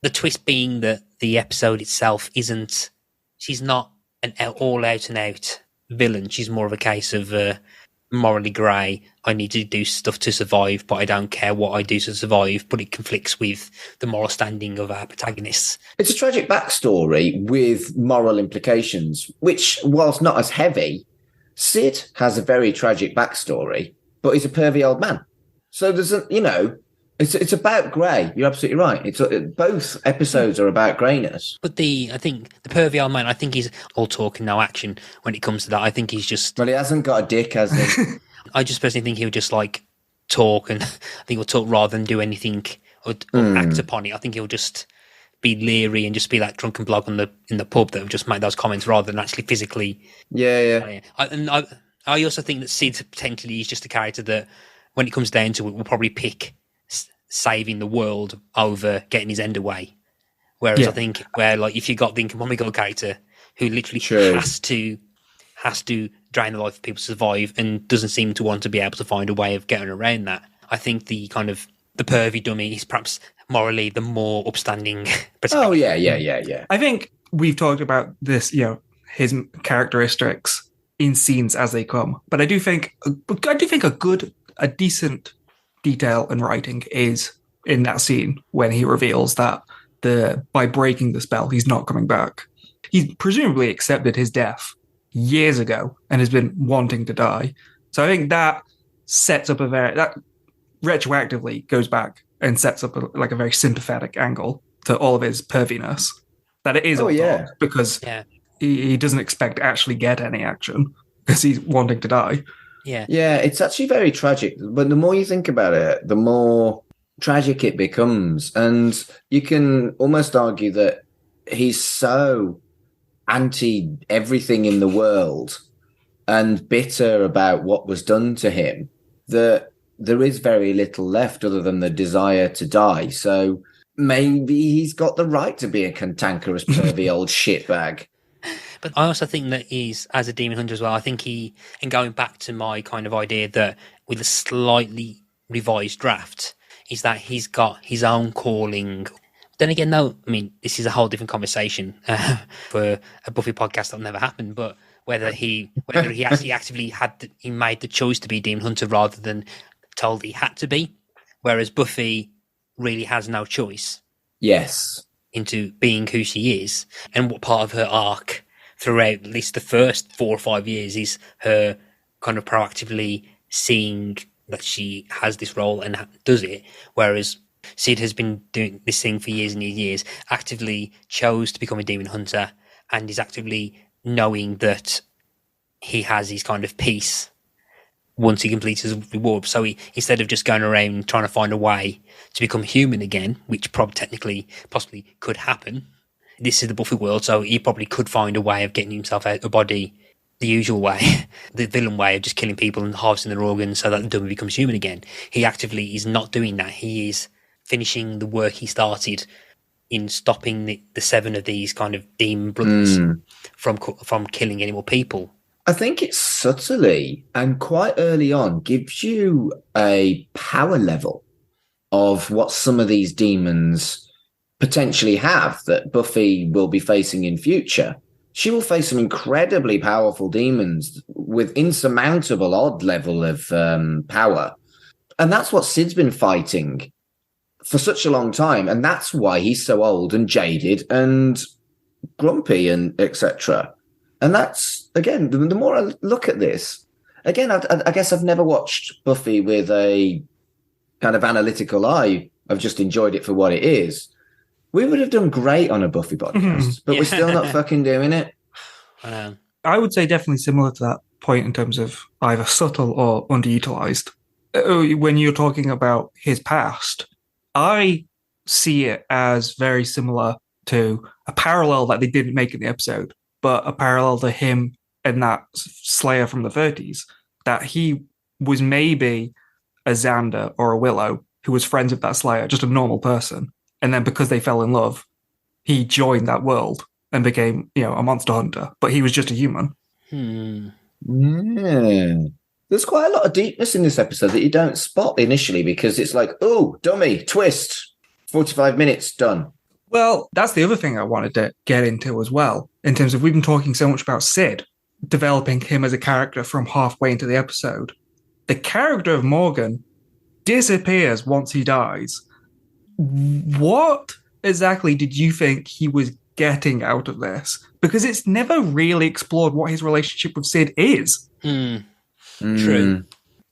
the twist being that the episode itself isn't... She's not an all-out-and-out villain. She's more of a case of morally grey. I need to do stuff to survive, but I don't care what I do to survive, but it conflicts with the moral standing of our protagonists. It's a tragic backstory with moral implications, which, whilst not as heavy, Sid has a very tragic backstory, but he's a pervy old man. So there's a, it's about grey. You're absolutely right. Both episodes are about greyness. But I think the pervy old man, I think he's all talk and no action when it comes to that. I think he's just... Well, he hasn't got a dick, has he? I just personally think he'll just like talk, and I think he'll talk rather than do anything or act upon it. I think he'll just be leery and just be that drunken bloke in the pub that will just make those comments rather than actually physically. Yeah. I also think that Sid potentially is just a character that, when it comes down to it, will probably pick saving the world over getting his end away. Whereas I think if you got the Inca Mummy Girl character who literally has to drain the life of people to survive and doesn't seem to want to be able to find a way of getting around that, I think the kind of the pervy dummy is perhaps morally the more upstanding perspective. Oh yeah. I think we've talked about this, his characteristics in scenes as they come, but I do think a decent detail and writing is in that scene when he reveals that by breaking the spell, he's not coming back. He's presumably accepted his death years ago and has been wanting to die. So I think that sets up that retroactively goes back and sets up a very sympathetic angle to all of his perviness. That it is because he doesn't expect to actually get any action because he's wanting to die. Yeah, it's actually very tragic. But the more you think about it, the more tragic it becomes. And you can almost argue that he's so anti everything in the world and bitter about what was done to him, that there is very little left other than the desire to die. So maybe he's got the right to be a cantankerous, pervy old shitbag. But I also think that he's, as a demon hunter as well, I think he, and going back to my kind of idea that with a slightly revised draft, is that he's got his own calling. Then again, though, I mean, this is a whole different conversation for a Buffy podcast that'll never happen, but whether he actually actively he made the choice to be a demon hunter rather than told he had to be, whereas Buffy really has no choice. Yes. Into being who she is, and what part of her arc throughout at least the first 4 or 5 years is her kind of proactively seeing that she has this role and does it, whereas Sid has been doing this thing for years and years, actively chose to become a demon hunter, and is actively knowing that he has his kind of peace once he completes his reward. So he, instead of just going around trying to find a way to become human again, which possibly could happen, this is the Buffy world, so he probably could find a way of getting himself out of the body the usual way, the villain way of just killing people and harvesting their organs so that the dummy becomes human again. He actively is not doing that. He is finishing the work he started in stopping the 7 of these kind of demon brothers from killing any more people. I think it subtly and quite early on gives you a power level of what some of these demons potentially have that Buffy will be facing in future. She will face some incredibly powerful demons with insurmountable odd level of power. And that's what Sid's been fighting for such a long time. And that's why he's so old and jaded and grumpy and etc. And that's, again, the more I look at this, again, I guess I've never watched Buffy with a kind of analytical eye. I've just enjoyed it for what it is. We would have done great on a Buffy podcast, but we're still not fucking doing it. I would say definitely similar to that point in terms of either subtle or underutilized. When you're talking about his past, I see it as very similar to a parallel that they didn't make in the episode, but a parallel to him and that Slayer from the 30s, that he was maybe a Xander or a Willow who was friends with that Slayer, just a normal person. And then because they fell in love, he joined that world and became, a monster hunter. But he was just a human. Yeah. There's quite a lot of deepness in this episode that you don't spot initially because it's like, oh, dummy, twist, 45 minutes, done. Well, that's the other thing I wanted to get into as well, in terms of we've been talking so much about Sid, developing him as a character from halfway into the episode. The character of Morgan disappears once he dies. What exactly did you think he was getting out of this? Because it's never really explored what his relationship with Sid is. True.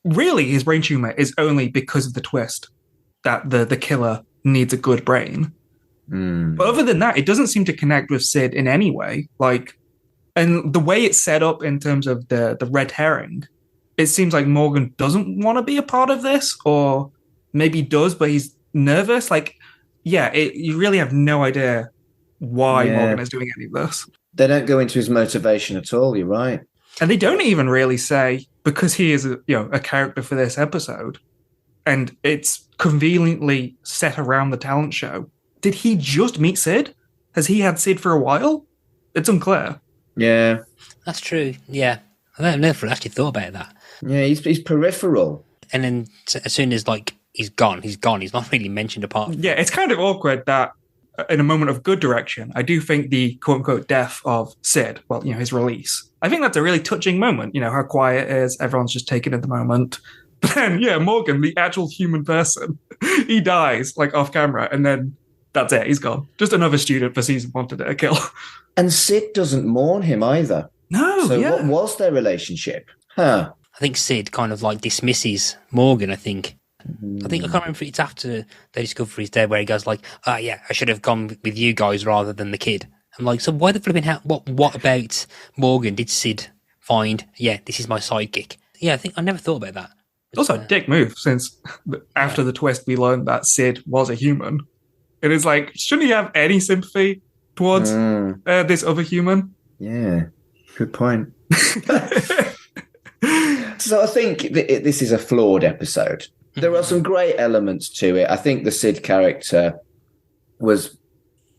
Really, his brain tumor is only because of the twist that the killer needs a good brain. But other than that, it doesn't seem to connect with Sid in any way. And the way it's set up in terms of the red herring, it seems like Morgan doesn't want to be a part of this, or maybe does, but he's nervous. You really have no idea why Morgan is doing any of this. They don't go into his motivation at all, you're right. And they don't even really say, because he is a character for this episode, and it's conveniently set around the talent show. Did he just meet Sid? Has he had Sid for a while? It's unclear. Yeah. That's true, yeah. I never actually thought about that. Yeah, he's peripheral. And then as soon as, he's gone. He's not really mentioned apart. Yeah, it's kind of awkward that in a moment of good direction, I do think the quote-unquote death of Sid, his release, I think that's a really touching moment, how quiet it is, everyone's just taking in the moment. But then, Morgan, the actual human person, he dies, off camera, and then that's it, he's gone. Just another student for season 1 to a kill. And Sid doesn't mourn him either. No, so what was their relationship? Huh. I think Sid kind of dismisses Morgan, I think. I can't remember if it's after they discover he's dead where he goes I should have gone with you guys rather than the kid. I'm so why the flipping hell? What about Morgan did Sid find? Yeah, this is my sidekick. Yeah, I never thought about that. Also a dick move, since after the twist we learned that Sid was a human. It is shouldn't he have any sympathy towards this other human? Yeah, good point. So I think this is a flawed episode. There are some great elements to it. I think the Sid character was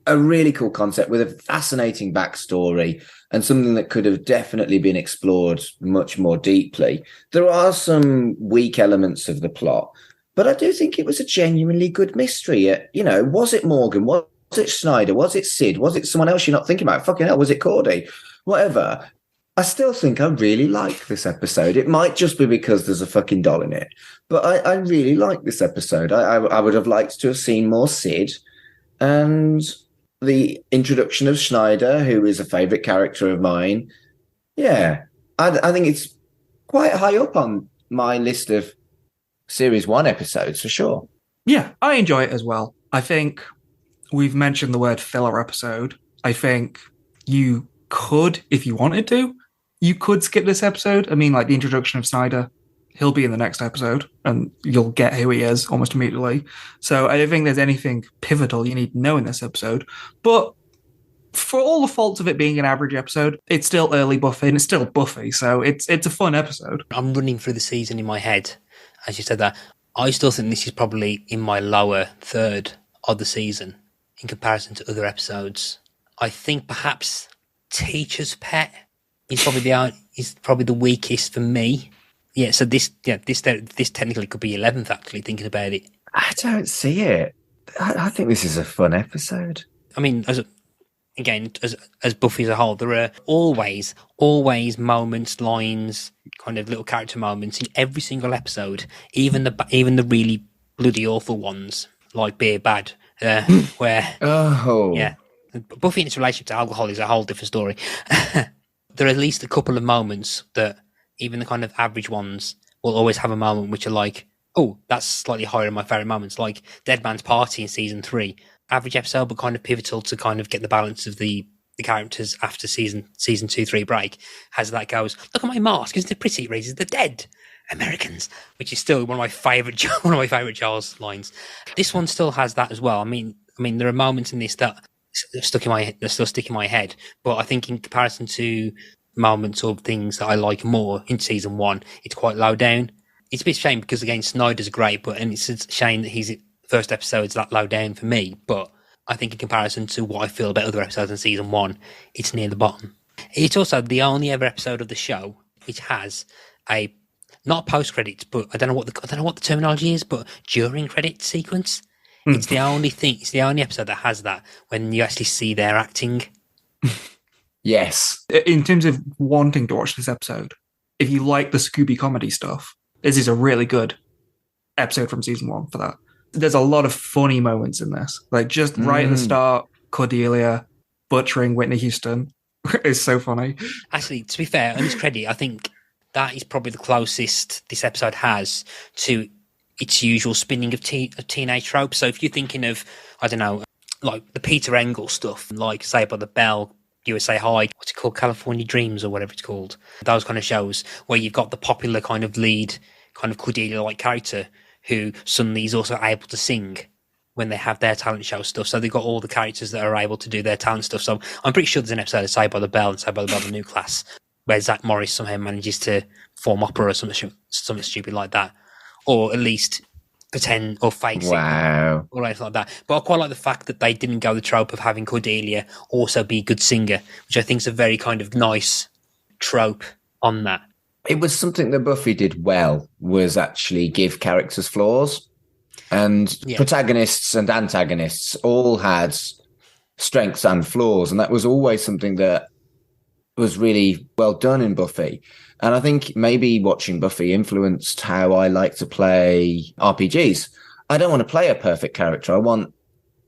a really cool concept with a fascinating backstory and something that could have definitely been explored much more deeply. There are some weak elements of the plot, but I do think it was a genuinely good mystery. Was it Morgan? Was it Schneider? Was it Sid? Was it someone else you're not thinking about? Fucking hell, was it Cordy? Whatever. I still think I really like this episode. It might just be because there's a fucking doll in it, but I really like this episode. I would have liked to have seen more Sid and the introduction of Schneider, who is a favourite character of mine. Yeah, I think it's quite high up on my list of Series 1 episodes for sure. Yeah, I enjoy it as well. I think we've mentioned the word filler episode. I think you could, if you wanted to, you could skip this episode. I mean, like the introduction of Snyder, he'll be in the next episode and you'll get who he is almost immediately. So I don't think there's anything pivotal you need to know in this episode. But for all the faults of it being an average episode, it's still early Buffy and it's still Buffy. So it's a fun episode. I'm running through the season in my head. As you said that, I still think this is probably in my lower third of the season in comparison to other episodes. I think perhaps Teacher's Pet is probably the weakest for me. Yeah, so this technically could be 11th. Actually, thinking about it, I don't see it. I think this is a fun episode. I mean, as Buffy as a whole, there are always moments, lines, kind of little character moments in every single episode, even the really bloody awful ones like Beer Bad, where Buffy in its relationship to alcohol is a whole different story. There are at least a couple of moments that even the kind of average ones will always have a moment which are like, oh, that's slightly higher in my favourite moments, like Dead Man's Party in season 3. Average episode, but kind of pivotal to kind of get the balance of the characters after season 2-3 break. Has that goes, look at my mask, isn't it pretty? It raises the dead Americans, which is still one of my favourite Charles lines. This one still has that as well. I mean, there are moments in this that they're still stuck in my head, but I think in comparison to moments or things that I like more in season 1, it's quite low down. It's a bit of a shame because again Snyder's great, and it's a shame that his first episode's that low down for me. But I think in comparison to what I feel about other episodes in season 1, it's near the bottom. It's also the only ever episode of the show which has a not post credits, but I don't know what the terminology is, but during credit sequence. It's the only thing. It's the only episode that has that when you actually see their acting. Yes. In terms of wanting to watch this episode, if you like the Scooby comedy stuff, this is a really good episode from season 1 for that. There's a lot of funny moments in this. Like just right at the start, Cordelia butchering Whitney Houston is so funny. Actually, to be fair, on its credit, I think that is probably the closest this episode has to its usual spinning of teenage tropes. So if you're thinking of, I don't know, like the Peter Engel stuff, like Saved by the Bell, USA High, what's it called, California Dreams or whatever it's called, those kind of shows where you've got the popular kind of lead, kind of Cordelia-like character who suddenly is also able to sing when they have their talent show stuff. So they've got all the characters that are able to do their talent stuff. So I'm pretty sure there's an episode of Saved by the Bell and Saved by the Bell the New Class where Zach Morris somehow manages to form opera or something stupid like that. Or at least pretend or fake wow. or anything like that. But I quite like the fact that they didn't go the trope of having Cordelia also be a good singer, which I think is a very kind of nice trope on that. It was something that Buffy did well, was actually give characters flaws. And protagonists and antagonists all had strengths and flaws. And that was always something that was really well done in Buffy. And I think maybe watching Buffy influenced how I like to play RPGs. I don't want to play a perfect character. I want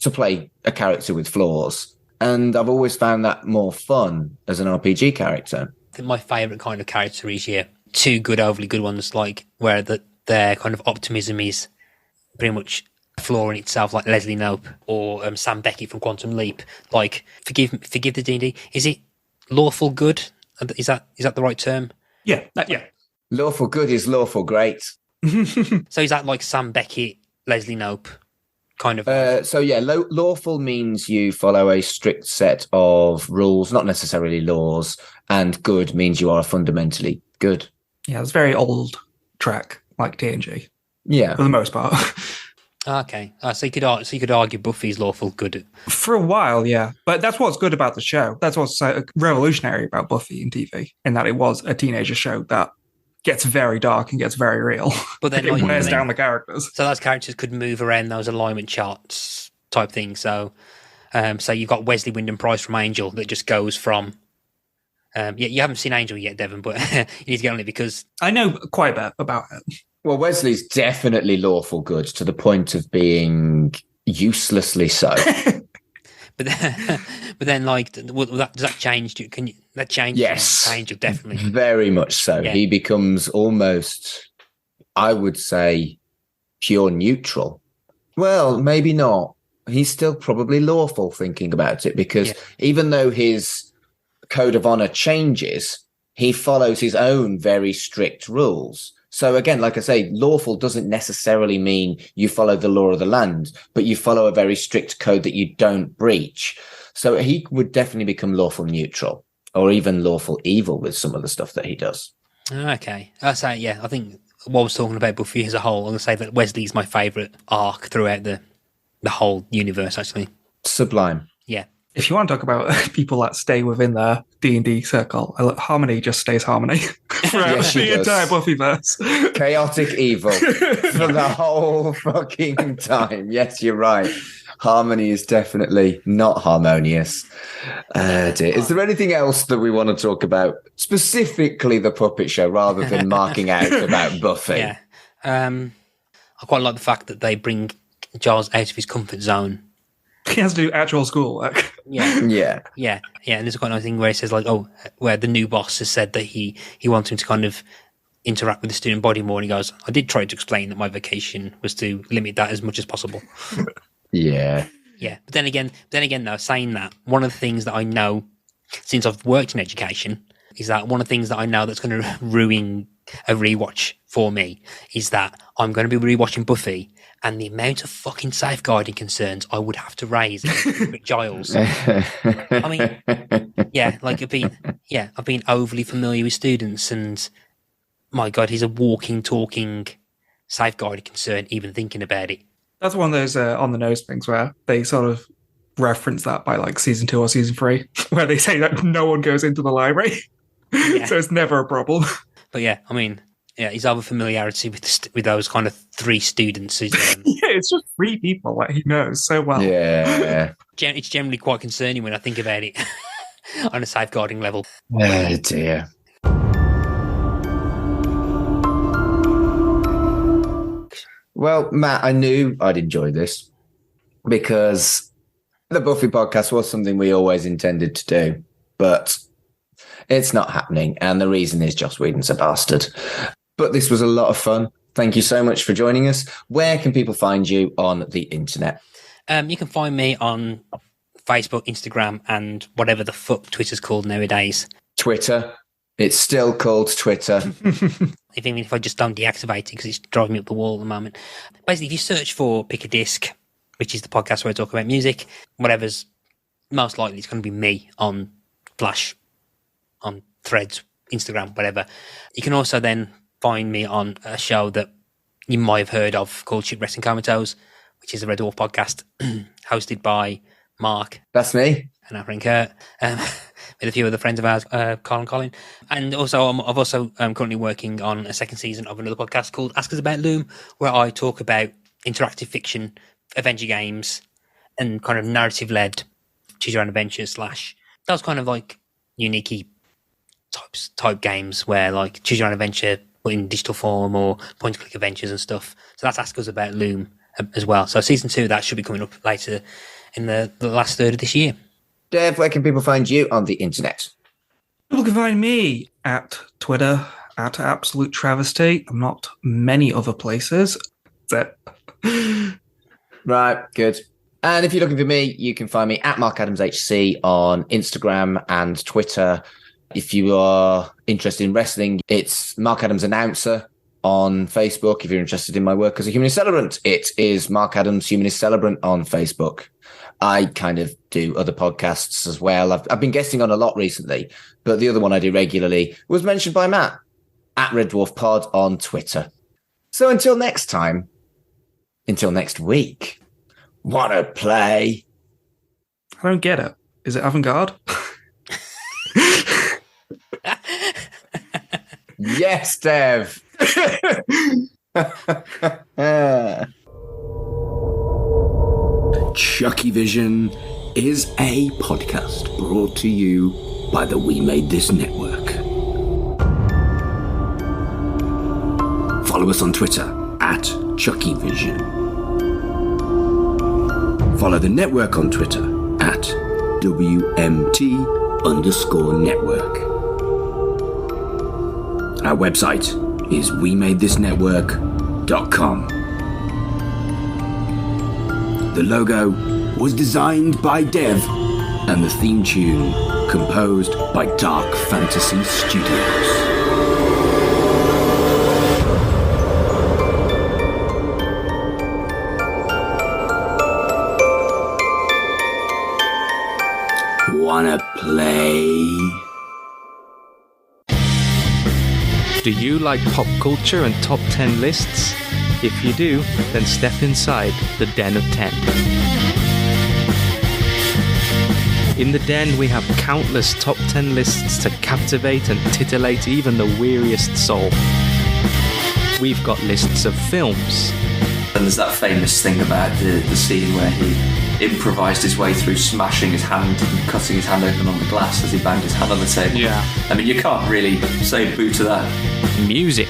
to play a character with flaws. And I've always found that more fun as an RPG character. I think my favourite kind of character is two good, overly good ones, like where their kind of optimism is pretty much a flaw in itself, like Leslie Knope or Sam Beckett from Quantum Leap. Like, forgive the D&D. Is it lawful good? Is that the right term? Yeah. Lawful good is lawful great. So is that like Sam Beckett, Leslie Knope, kind of. Lawful means you follow a strict set of rules, not necessarily laws, and good means you are fundamentally good. Yeah, it's very old track, like TNG. Yeah, for the most part. Okay, so you could argue Buffy's lawful good. For a while, yeah. But that's what's good about the show. That's what's revolutionary about Buffy in TV, in that it was a teenager show that gets very dark and gets very real. But then it wears down the characters. So those characters could move around those alignment charts type thing. So you've got Wesley Wyndham-Pryce from Angel that just goes from. You haven't seen Angel yet, Devon, but you need to get on it because I know quite a bit about it. Well, Wesley's definitely lawful good to the point of being uselessly so. but then, like, does that change? Can you that change? Yes, Angel definitely, very much so. Yeah. He becomes almost, I would say, pure neutral. Well, maybe not. He's still probably lawful thinking about it because even though his code of honor changes, he follows his own very strict rules. So again, like I say, lawful doesn't necessarily mean you follow the law of the land, but you follow a very strict code that you don't breach. So he would definitely become lawful neutral or even lawful evil with some of the stuff that he does. Okay. I think while I was talking about Buffy as a whole, I'm going to say that Wesley's my favourite arc throughout the whole universe, actually. Sublime. Yeah. If you want to talk about people that stay within the D&D circle, Harmony just stays Harmony throughout the entire Buffyverse. Chaotic evil for the whole fucking time. Yes, you're right. Harmony is definitely not harmonious. Dear. Is there anything else that we want to talk about, specifically the puppet show, rather than marking out about Buffy? Yeah. I quite like the fact that they bring Giles out of his comfort zone. He has to do actual schoolwork. Yeah. Yeah. And there's a quite nice thing where he says, like, where the new boss has said that he wants him to kind of interact with the student body more. And he goes, I did try to explain that my vocation was to limit that as much as possible. Yeah. Yeah. But then again, though, saying that, one of the things that I know since I've worked in education is that one of the things that I know that's going to ruin a rewatch for me is that I'm going to be rewatching Buffy, and the amount of fucking safeguarding concerns I would have to raise with Giles. I mean, I've been overly familiar with students, and my God, he's a walking, talking safeguarding concern, even thinking about it. That's one of those on the nose things where they sort of reference that by like season 2 or season 3, where they say that no one goes into the library. Yeah. So it's never a problem. But yeah, I mean, yeah, his over familiarity with those kind of 3 students. Is, it's just 3 people that he knows so well. Yeah. It's generally quite concerning when I think about it on a safeguarding level. Oh, dear. Well, Matt, I knew I'd enjoy this because the Buffy podcast was something we always intended to do, but it's not happening. And the reason is Joss Whedon's a bastard. But this was a lot of fun. Thank you so much for joining us. Where can people find you on the internet? You can find me on Facebook, Instagram, and whatever the fuck Twitter's called nowadays. Twitter. It's still called Twitter. Even if I just don't deactivate it because it's driving me up the wall at the moment. Basically, if you search for Pick a Disc, which is the podcast where I talk about music, whatever's most likely it's going to be me on Flash, on Threads, Instagram, whatever. You can also then find me on a show that you might have heard of called Shipwrecked and Comatose, which is a Red Dwarf podcast hosted by Mark. That's me. And our friend Kurt, with a few other friends of ours, Carl and Colin. And also, I've also currently working on a second season of another podcast called Ask Us About Loom, where I talk about interactive fiction, adventure games, and kind of narrative-led choose your own adventures / those kind of like unique type games where like choose your own adventure but in digital form or point-and-click adventures and stuff. So that's Ask Us About Loom as well. So season 2, that should be coming up later in the last third of this year. Dev, where can people find you on the internet? People can find me at Twitter, at Absolute Travesty. I'm not many other places. That's it. Right, good. And if you're looking for me, you can find me at MarkAdamsHC on Instagram and Twitter. If you are interested in wrestling, it's Mark Adams Announcer on Facebook if you're interested in my work as a humanist celebrant. It is Mark Adams, Humanist Celebrant on Facebook. I kind of do other podcasts as well. I've been guesting on a lot recently, but the other one I do regularly was mentioned by Matt at Red Dwarf Pod on Twitter. So until next time, until next week, wanna play? I don't get it. Is it avant-garde? Yes, Dev. CHUCKYVISION is a podcast brought to you by the We Made This Network. Follow us on Twitter at CHUCKYVISION. Follow the network on Twitter at WMT_network. Our website is wemadethisnetwork.com. The logo was designed by Dev, and the theme tune composed by Dark Fantasy Studios. Wanna play? Do you like pop culture and top 10 lists? If you do, then step inside the Den of 10. In the Den, we have countless top 10 lists to captivate and titillate even the weariest soul. We've got lists of films. And there's that famous thing about the scene where he improvised his way through smashing his hand and cutting his hand open on the glass as he banged his hand on the table. Yeah. I mean, you can't really say boo to that. Music.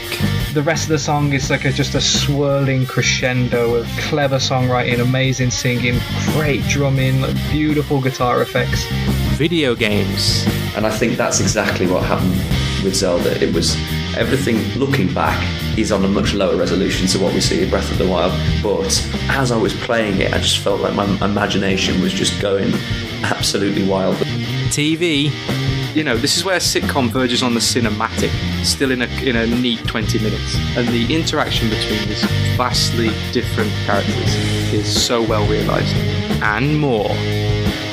The rest of the song is like just a swirling crescendo of clever songwriting, amazing singing, great drumming, like beautiful guitar effects. Video games. And I think that's exactly what happened with Zelda. It was everything, looking back, is on a much lower resolution to what we see in Breath of the Wild. But as I was playing it, I just felt like my imagination was just going absolutely wild. TV. You know, this is where a sitcom verges on the cinematic, still in a neat 20 minutes. And the interaction between these vastly different characters is so well realised. And more.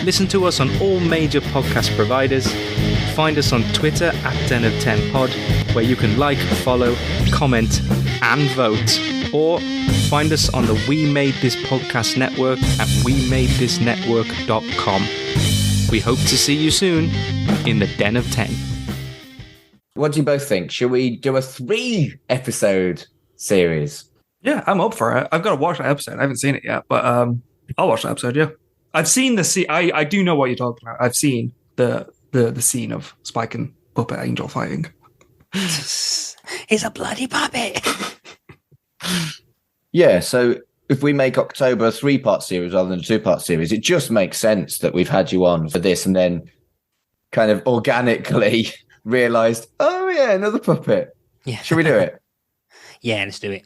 Listen to us on all major podcast providers. Find us on Twitter at Den of 10Pod, where you can like, follow, comment, and vote. Or find us on the We Made This Podcast Network at wemadethisnetwork.com. We hope to see you soon in the Den of 10. What do you both think? Should we do a 3-episode series? Yeah, I'm up for it. I've got to watch that episode. I haven't seen it yet, but I'll watch that episode, yeah. I've seen the scene. I do know what you're talking about. I've seen the scene of Spike and Puppet Angel fighting. It's a bloody puppet. Yeah, so if we make October a 3-part series rather than a 2-part series, it just makes sense that we've had you on for this and then kind of organically realised, oh yeah, another puppet. Yeah. Should we do it? Yeah, let's do it.